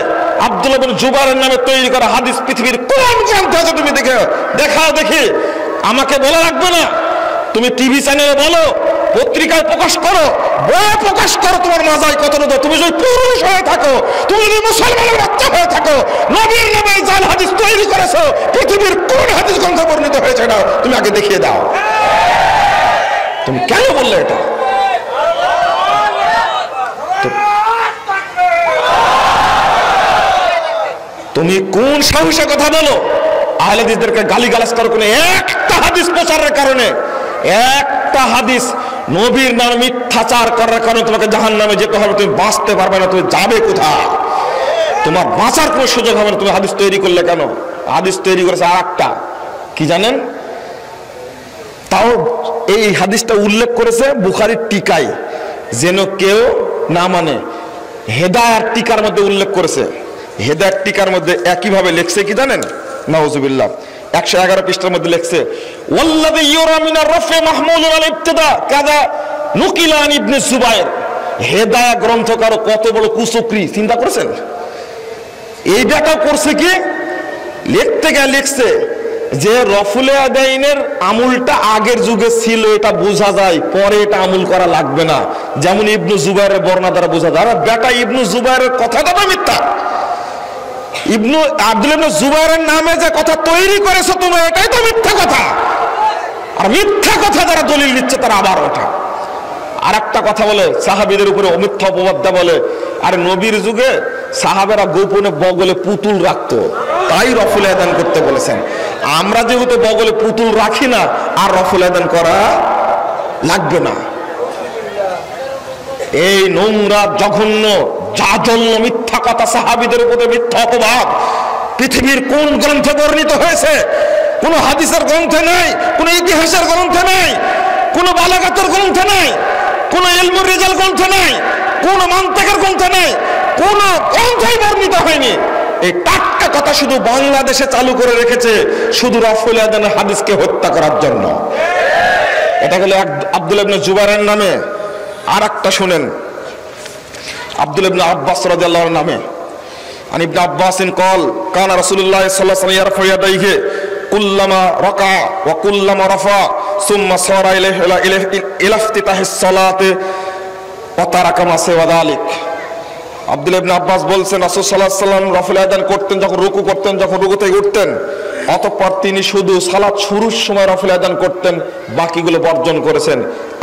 Speaker 2: আব্দুল্লাহ ইবনে জুবায়েরের নামে তৈরি করা হাদিস পৃথিবীর কোন গ্রন্থে আছে তুমি দেখাও দেখি। আমাকে বলা লাগবে না, তুমি টিভি চ্যানেলে বলো, পত্রিকায় প্রকাশ করো, বইয়ে প্রকাশ করো, তোমার মাজায় কতটুকু। তুমি যদি পুরুষ হয়ে থাকো, তুমি যদি মুসলমানের বাচ্চা হয়ে থাকো, নবীর নামে জাল হাদিস তৈরি করেছো, পৃথিবীর কোন হাদিস গ্রন্থে বর্ণিত হয়েছে না তুমি আগে দেখিয়ে দাও। তুমি কেন বললে এটা? তুমি কোন সাহসে কথা বলো? আহলে হাদিসদেরকে গালিগালাজ করো কোন একটা হাদিস প্রচারের কারণে, একটা হাদিস নবীর নামে মিথ্যাচার করার কারণে তোমাকে জাহান্নামে যেতে হবে, তুমি বাঁচতে পারবে না। তুমি যাবে কোথায়? তোমার বাঁচার কোনো সুযোগ হবে না। তুমি হাদিস তৈরি করলে কেন? হাদিস তৈরি করেছে আর একটা, কি জানেন? তাও এই হাদিসটা উল্লেখ করেছে বুখারীর টিকায়, যেন কেউ না মানে। হেদায়াত টিকার মধ্যে উল্লেখ করেছে। হেদায়াত টিকার মধ্যে একইভাবে লেখছে, কি জানেন? নাউজুবিল্লাহ, 111 পৃষ্ঠার মধ্যে লেখছে, ওয়াল্লাযী ইউরা মিনার রাফি মাহমুলুন আল ইবতিদা কাযা নুকিলা আন ইবনে জুবায়ের। হেদায়াত গ্রন্থকার কত বড় কুচক্রী, চিন্তা করেছেন? এই ব্যাটা করছে কি, লিখতে গিয়ে লিখছে যে রফুলে আদাইনের আমলটা আগের যুগে ছিল, এটা বোঝা যায়, পরে এটা আমল করা লাগবে না, যেমন ইবনু জুবায়েরের বর্ণনা দ্বারা বোঝা যায়। আর বেটা ইবনু জুবায়েরের কথাটা তো মিথ্যা। আব্দুল্লাহ ইবনে জুবায়েরের নামে যে কথা তৈরি করেছো তুমি, এটাই তো মিথ্যা কথা। আর মিথ্যা কথা যারা দলিল দিচ্ছে তারা আবার ওঠা আর একটা কথা বলে, সাহাবীদের উপরে মিথ্যা অপবাদ বলে। আর নবীর যুগে সাহাবেরা গোপনে বগলে পুতুল রাখতো, তাই রফুল আদান করতে বলেছেন। আমরা যেহেতু বগলে পুতুল রাখি না, আর রফুল আদান করা লাগবে না। এই নোংরা জঘন্য জাজন্য মিথ্যা কথা, সাহাবীদের উপরে মিথ্যা অপবাদ পৃথিবীর কোন গ্রন্থে বর্ণিত হয়েছে? কোন হাদিসের গ্রন্থে নাই, কোন ইতিহাসের গ্রন্থে নাই, কোন বালাগাতের গ্রন্থে নাই, কোন ইলমুর রিজাল গ্রন্থে নাই, কোন মানতিকের গ্রন্থে নাই, কোন গ্রন্থেই বর্ণিত হয়নি। এই টাটকা কথা শুধু বাংলাদেশে চালু করে রেখেছে, শুধু রফুল আদানের হাদিসকে হত্যা করার জন্য। এটা গেল আব্দুল্লাহ ইবনে জুবায়েরের নামে। আর একটা শুনেন, আব্দুল্লাহ ইবনে আব্বাস রাদিয়াল্লাহু আনহু নামে। আন ইবনে আব্বাসিন قال كان رسول الله صلى الله عليه وسلم يرفع يديه كلما ركع وكلما رفع ثم صار الى افتتاح الصلاه وترك ما سوى ذلك। আব্দুল্লাহ ইবনে আব্বাস বলছেন রাসূল সাল্লাল্লাহু আলাইহি ওয়াসাল্লাম রাফুল আযান করতেন, যখন রুকু করতেন, যখন রুকু থেকে উঠতেন, অতঃপর তিনি শুধু সালাত শুরুর সময় রাফুল আযান করতেন, বাকিগুলো বর্জন করেছেন।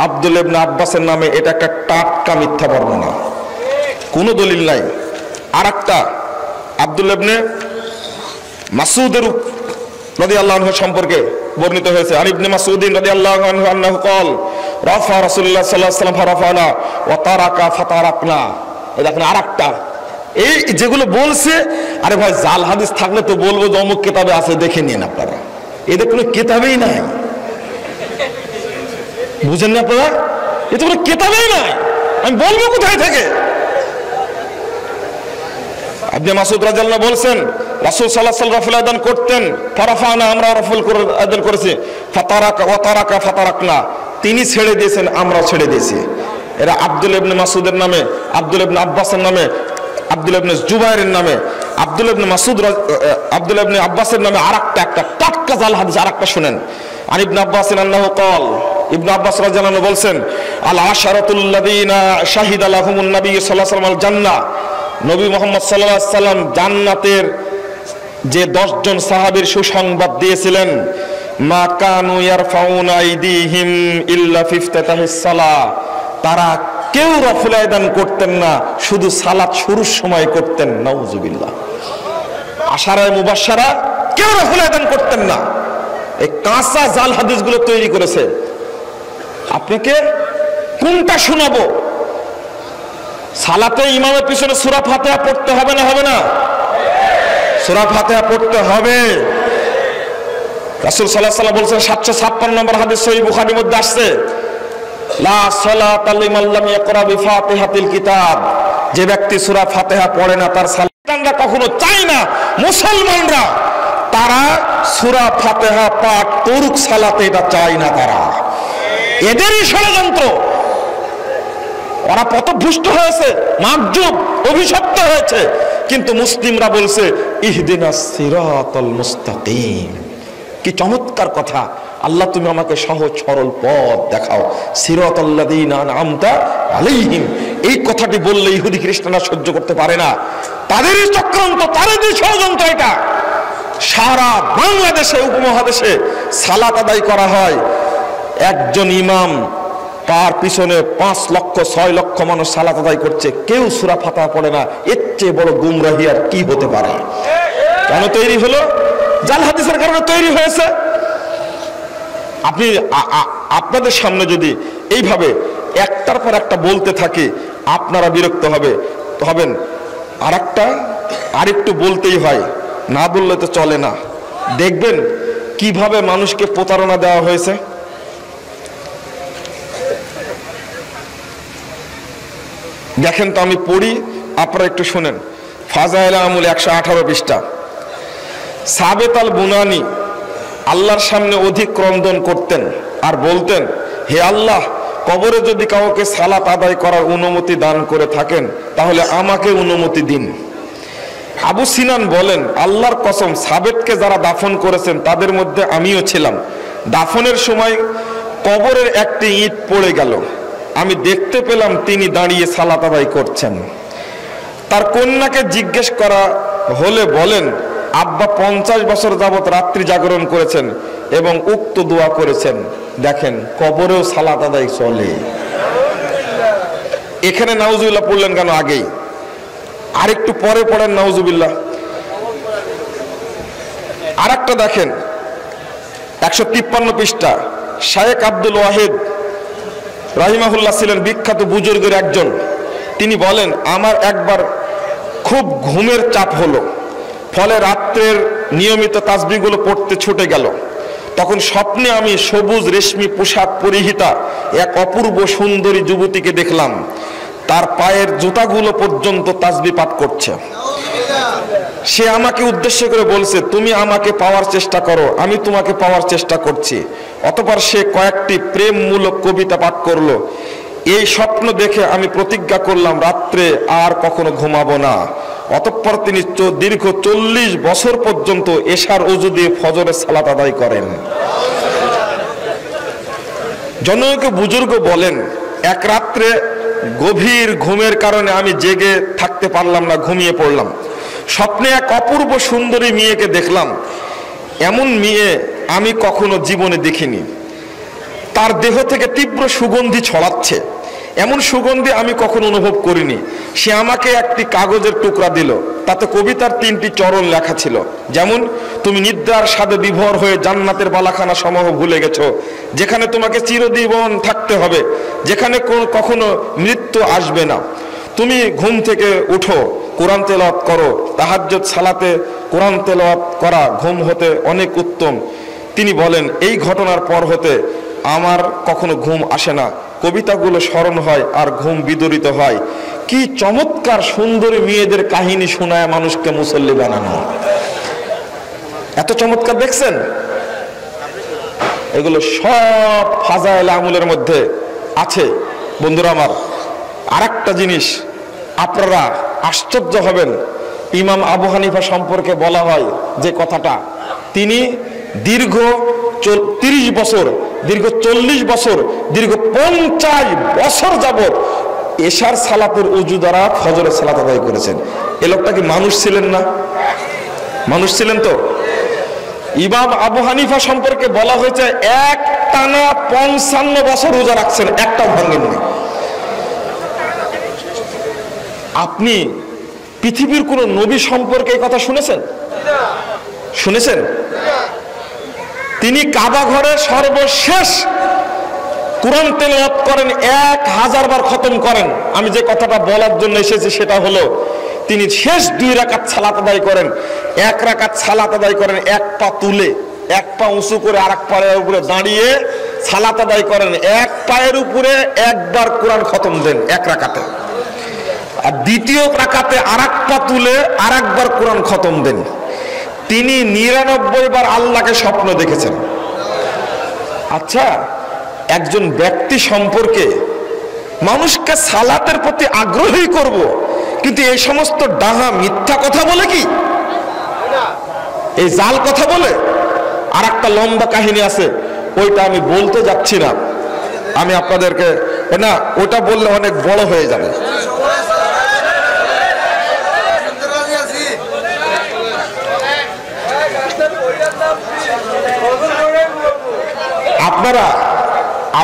Speaker 2: আব্দুল্লাহ ইবনে আব্বাসের নামে এটা একটা টাটকা মিথ্যা বর্ণনা, কোনো দলিল নাই। আরেকটা আব্দুল্লাহ ইবনে মাসউদের রাদিয়াল্লাহু আনহু সম্পর্কে বর্ণিত হয়েছে। আর ইবনে মাসউদিন রাদিয়াল্লাহু আনহু আন্নাহু قال রাফা রাসূলুল্লাহ সাল্লাল্লাহু আলাইহি ওয়াসাল্লাম ফারাফানা ওয়া তারাকা ফাতারাকনা। এই দেখেন আরেকটা, এই যেগুলো বলছে, আরে ভাই জাল হাদিস থাকলে তো বলবো যে অমুক কিতাবে আছে, দেখে নিন আপনারা। এদের কোনো কিতাবেই নাই, বুঝেন না আপনারা? এতে কোনো কিতাবেই নাই, আমি বলবো কোথায় থেকে? ইবনে মাসউদ রাদিয়াল্লাহু আনহু বলছেন রাসূল সাল্লাল্লাহু আলাইহি ওয়াসাল্লাম রাফুল আযান করতেন, ফারাফানা আমরা রাফুল আযান করেছি, ফাতারাকা ওয়া তারাকা ফাতারাকনা তিনি ছেড়ে দিয়েছেন, আমরাও ছেড়ে দিয়েছি। এরা আব্দুল্লাহ ইবনে মাসউদের নামে, আব্দুল্লাহ ইবনে আব্বাসের নামে, আব্দুল্লাহ ইবনে জুবাইরের নামে, আব্দুল্লাহ ইবনে মাসউদ, আব্দুল্লাহ ইবনে আব্বাসের নামে একটা টাটকা জাল হাদিস আরেকটা শুনেন। আর ইবনে আব্বাস আন্নাহু قال ইবনে আব্বাস রাদিয়াল্লাহু আনহু বলছেন আল আশারাতুল লাযিনা শাহিদা লাহুমুন নবী সাল্লাল্লাহু আলাইহি ওয়াসাল্লাম আল জান্নাহ, নবী মুহাম্মদ সাল্লাল্লাহু আলাইহি ওয়াসাল্লাম জান্নাতের যে 10 জন সাহাবীর সুসংবাদ দিয়েছিলেন, মা কানু ইয়ারফাউনা আইদিহিম ইল্লা ফি ইফতিতাহিস সালাহ, তারা কেউ রাফুল আযান করতেন না, শুধু সালাত শুরুর সময় করতেন। নাউজুবিল্লাহ। আশারায়ে মুবাশশারা কেউ রাফুল আযান করতেন না। এই কাঁচা জাল হাদিসগুলো তৈরি করেছে। আপনাকে কোনটা শোনাবো? সালাতে ইমামের পিছনে সূরা ফাতিহা পড়তে হবে না হবে না? সূরা ফাতিহা পড়তে হবে। রাসূল সাল্লাল্লাহু আলাইহি ওয়াসাল্লাম বলেছেন 756 নম্বর হাদিস সহিহ বুখারীর মধ্যে আসছে, লা সালাতা লিমান লাম ইয়াকরা বিফাতিহাতিল কিতাব, যে ব্যক্তি সূরা ফাতিহা পড়ে না তার সালাত। আমরা কখনো চাই না মুসলমানরা তারা সূরা ফাতিহা পাঠ করুক সালাতে, এটা চাই না তারা। এদেরই ষড়যন্ত্র। ওরা পথভ্রষ্ট হয়েছে, মাগজুব, অভিশপ্ত হয়েছে, কিন্তু মুসলিমরা বলছে ইহদিনাস সিরাতাল মুস্তাকিম। কি চমৎকার কথা! আল্লাহ তুমি আমাকে সহজ সরল পথ দেখাও, সিরাতাল্লাযীনা আনআমতা আলাইহিম। এই কথাটি বললে ইহুদি খ্রিস্টানরা সহ্য করতে পারে না। তাদেরই চক্রান্ত, তাদেরই ষড়যন্ত্র এটা। সারা বাংলাদেশে, উপমহাদেশে সালাত আদায় করা হয়, একজন ইমাম তার পিছনে 5 লক্ষ 6 লক্ষ মানুষ সালাত আদায় করছে, কেউ সূরা ফাতিহা পড়ে না। এর চেয়ে বড় গুমরাহি আর কি হতে পারে? কেন তৈরি হলো? জাল হাদিসের কারণে তৈরি হয়েছে। আপনি আপনাদের সামনে যদি এইভাবে একটার পর একটা বলতে থাকি, আপনারা বিরক্ত হবেন। আরেকটু বলতেই হয়, না বললে তো চলে না। দেখবেন কিভাবে মানুষকে প্রতারণা দেওয়া হয়েছে। দেখেন তো, আমি পড়ি, আপনারা একটু শুনেন। ফাজাইল আমুল 118 পৃষ্ঠা। সাবেত আল বুনানি আল্লাহর সামনে অধিক ক্রন্দন করতেন আর বলতেন, হে আল্লাহ, কবরে যদি কাউকে সালাত আদায় করার অনুমতি দান করে থাকেন তাহলে আমাকে অনুমতি দিন। আবু সিনান বলেন, আল্লাহর কসম, সাবেতকে যারা দাফন করেছেন তাদের মধ্যে আমিও ছিলাম। দাফনের সময় কবরের একটি ইট পড়ে গেল, আমি দেখতে পেলাম তিনি দাঁড়িয়ে সালাত আদায় করছেন। তার কন্যাকে জিজ্ঞেস করা হলে বলেন, আব্বা 50 বছর যাবত রাত্রি জাগরণ করেছেন এবং উক্ত দোয়া করেছেন। দেখেন, কবরেও সালাত আদায় চলে। এখানে নাউজুবিল্লাহ পড়লেন কেন আগেই? আরেকটু পরে পড়েন নাউজুবিল্লাহ। আরেকটা দেখেন, 153 পৃষ্ঠা। শায়েখ আব্দুল ওয়াহিদ রাহিমাহুল্লাহ ছিলেন বিখ্যাত বুজুর্গের একজন। তিনি বলেন, আমার একবার খুব ঘুমের চাপ হলো, ফলে রাত্রের নিয়মিত তাসবিহগুলো পড়তে ছুটে গেল। তখন স্বপ্নে আমি সবুজ রেশমি পোশাক পরিহিতা এক অপূর্ব সুন্দরী যুবতীকে দেখলাম। তার পায়ের জুতাগুলো পর্যন্ত তাসবিহ পাঠ করছে। সে আমাকে উদ্দেশ্য করে বলছে, তুমি আমাকে পাওয়ার চেষ্টা করো, আমি তোমাকে পাওয়ার চেষ্টা করছি। অতঃপর সে কয়েকটি প্রেমমূলক কবিতা পাঠ করলো। এই স্বপ্ন দেখে আমি প্রতিজ্ঞা করলাম রাত্রে আর কখনো ঘুমাবো না। অতঃপর তিনি দীর্ঘ 40 বছর পর্যন্ত এশার ওযু দিয়ে ফজরের সালাত আদায় করেন। জনৈক বুজুর্গ বলেন, এক রাত্রে গভীর ঘুমের কারণে আমি জেগে থাকতে পারলাম না, ঘুমিয়ে পড়লাম। স্বপ্নে এক অপূর্ব সুন্দরী মেয়েকে দেখলাম। এমন মেয়ে আমি কখনো জীবনে দেখিনি। তার দেহ থেকে তীব্র সুগন্ধি ছড়াচ্ছে, এমন সুগন্ধি আমি কখনো অনুভব করিনি। সে আমাকে একটি কাগজের টুকরা দিল, তাতে কবিতার 3টি চরণ লেখা ছিল, যেমন তুমি নিদ্রার স্বাদে বিভোর হয়ে জান্নাতের বালাখানা সমূহ ভুলে গেছো, যেখানে তোমাকে চিরজীবন থাকতে হবে, যেখানে কখনো মৃত্যু আসবে না। তুমি ঘুম থেকে উঠো, কোরআন তেলাওয়াত করো। তাহাজ্জুদ সালাতে কোরআন তেলাওয়াত করা ঘুম হতে অনেক উত্তম। তিনি বলেন, এই ঘটনার পর হতে আমার কখনো ঘুম আসে না, কবিতাগুলো স্মরণ হয় আর ঘুম বিদরিত হয়। কি চমৎকার সুন্দরী মেয়েদের কাহিনী শোনায় মানুষকে মুসল্লি বানানো। এত চমৎকার দেখছেন? এগুলো সব ফাজাইল আমলের মধ্যে আছে। বন্ধুরা আমার, আরেকটা জিনিস আপনারা আশ্চর্য হবেন। ইমাম আবু হানিফা সম্পর্কে বলা হয় যে কথাটা, তিনি দীর্ঘ 30 বছর, দীর্ঘ 40 বছর, দীর্ঘ 50 বছর যাবত এশার সালাতের ওযু দ্বারা ফজরের সালাত আদায় করেছেন। এ লোকটা কি মানুষ ছিলেন না? মানুষ ছিলেন তো। ইমাম আবু হানিফা সম্পর্কে বলা হয়েছে এক টানা 55 বছর রোজা রাখছেন, একটাও ভাঙেননি। আপনি পৃথিবীর কোন নবী সম্পর্কে এই কথা শুনেছেন? শুনেছেন? তিনি কাবা ঘরে সর্বশেষ কোরআন তেলাওয়াত করেন, 1000 বার খতম করেন। আমি যে কথাটা বলার জন্য এসেছি সেটা হলো, তিনি শেষ 2 রাকাত সালাত আদায় করেন। 1 রাকাত সালাত আদায় করেন এক পা তুলে, এক পা উঁচু করে আরেক পায়ের উপরে দাঁড়িয়ে সালাত আদায় করেন। এক পায়ের উপরে একবার কোরআন খতম দেন 1 রাকাতে, আর দ্বিতীয় রাকাতে আরেক পা তুলে আরেকবার কোরআন খতম দেন। তিনি 99 বার আল্লাহকে স্বপ্ন দেখেছেন। আচ্ছা, একজন ব্যক্তি সম্পর্কে মানুষকে সালাতের প্রতি আগ্রহী করব, কিন্তু এই সমস্ত ডাহা মিথ্যা কথা বলে, কি এই জাল কথা বলে। আর একটা লম্বা কাহিনী আছে, ওইটা আমি বলতে যাচ্ছি না, আমি আপনাদেরকে, না ওটা বললে অনেক বড় হয়ে যাবে।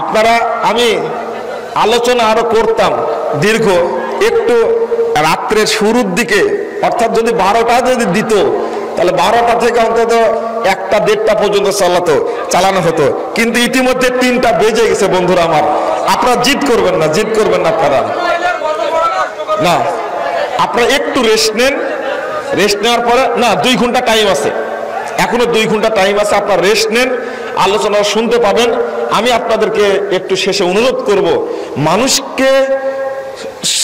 Speaker 2: আপনারা আমি আলোচনা আরো করতাম দীর্ঘ, একটু রাত্রের শুরুর দিকে, অর্থাৎ যদি 12টা যদি দিত, তাহলে 12টা থেকে অন্তত 1টা 1:30 পর্যন্ত চালানো হতো। কিন্তু ইতিমধ্যে 3টা বেজে গেছে। বন্ধুরা আমার, আপনারা জিদ করবেন না, জিদ করবেন না আপনারা, না আপনারা একটু রেস্ট নেন। রেস্ট নেওয়ার পরে, না 2 ঘন্টা টাইম আছে, এখনো 2 ঘন্টা টাইম আছে, আপনারা রেস্ট নেন, আলোচনা শুনতে পাবেন। আমি আপনাদেরকে একটু শেষে অনুরোধ করব, মানুষকে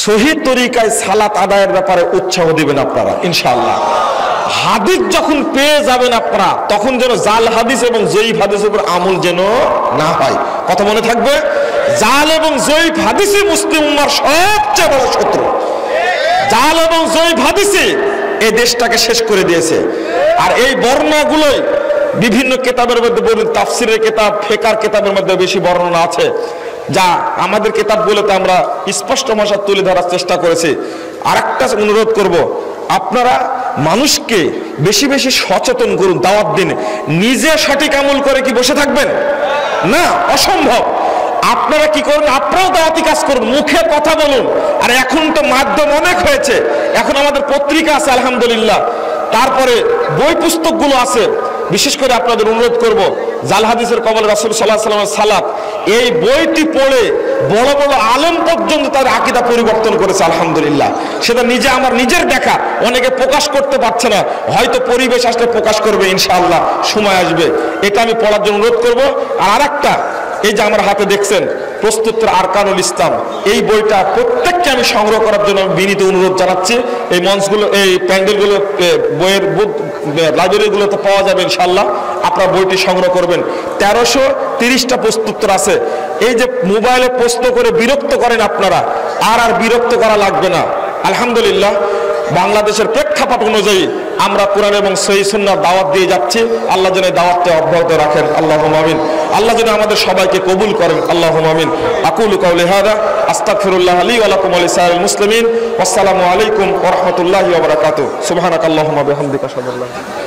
Speaker 2: সহি তরিকায় সালাত আদায়ের ব্যাপারে উৎসাহ দিবেন আপনারা ইনশাআল্লাহ। হাদিস যখন পেয়ে যাবেন আপনারা, তখন যেন জাল হাদিস এবং জয়ীফ হাদিসের উপর আমল যেন না হয়। কথা মনে থাকবে, জাল এবং জয়ীফ হাদিসই মুসলিম উম্মাহর সবচেয়ে বড় শত্রু। জাল এবং জয়ীফ হাদিসই এই দেশটাকে শেষ করে দিয়েছে। আর এই বর্ণনাগুলোই বিভিন্ন কিতাবের মধ্যে, বলুন তাফসিরের কিতাব, ফিকহের কিতাবের মধ্যে বেশি বর্ণনা আছে, যা আমাদের কিতাবগুলোতে আমরা স্পষ্ট ভাষা তুলে ধরার চেষ্টা করেছি। আরেকটা অনুরোধ করব, আপনারা মানুষকে বেশি বেশি সচেতন করুন, দাওয়াত দিন। নিজে সঠিক আমল করে কি বসে থাকবেন? না, অসম্ভব। আপনারা কি করুন, আপনারাও দাওয়াতি কাজ করুন, মুখে কথা বলুন। আর এখন তো মাধ্যম অনেক হয়েছে, এখন আমাদের পত্রিকা আছে আলহামদুলিল্লাহ, তারপরে বই পুস্তকগুলো আছে। বিশেষ করে আপনাদের অনুরোধ করব, জাল হাদিসের কবলে রাসূল সাল্লাল্লাহু আলাইহি ওয়াসাল্লামের সালাত, এই বইটি পড়ে বড় বড় আলেম পর্যন্ত তার আকীদা পরিবর্তন করেছে আলহামদুলিল্লাহ। সেটা নিজে আমার নিজের দেখা, অনেকে প্রকাশ করতে পারছে না, হয়তো পরিবেশ আসলে প্রকাশ করবে ইনশাআল্লাহ, সময় আসবে। এটা আমি পড়ার জন্য অনুরোধ করব। আর আরেকটা, এই যে আমার হাতে দেখছেন প্রস্তুতর আরকানুল ইসলাম, এই বইটা প্রত্যেককে আমি সংগ্রহ করার জন্য বিনীত অনুরোধ জানাচ্ছি। এই মঞ্চগুলো, এই প্যান্ডেলগুলো, বইয়ের লাইব্রেরিগুলোতে পাওয়া যাবে ইনশাল্লাহ। আপনারা বইটি সংগ্রহ করবেন। 1330টা প্রশ্নোত্তর আছে। এই যে মোবাইলে প্রশ্ন করে বিরক্ত করেন আপনারা, আর বিরক্ত করা লাগবে না। আলহামদুলিল্লাহ, বাংলাদেশের প্রেক্ষাপট অনুযায়ী আমরা কোরআন এবং সহিহ সুন্নাহর দাওয়াত দিয়ে যাচ্ছি। আল্লাহ যেন দাওয়াতকে অব্যাহত রাখেন, আল্লাহুম্মা আমিন। আল্লাহ যেন আমাদের সবাইকে কবুল করেন, আল্লাহুম্মা আমিন। আকুলু কাউলি হাযা আস্তাগফিরুল্লাহ লি ওয়া লাকুম ওয়া লিসাইরিল মুসলিমিন। আসসালামু আলাইকুম ওয়া রাহমাতুল্লাহি ওয়া বারাকাতুহু। সুবহানাকাল্লাহুম্মা বিহামদিকা আশহাদু আল্লা ইলাহা ইল্লা আনতা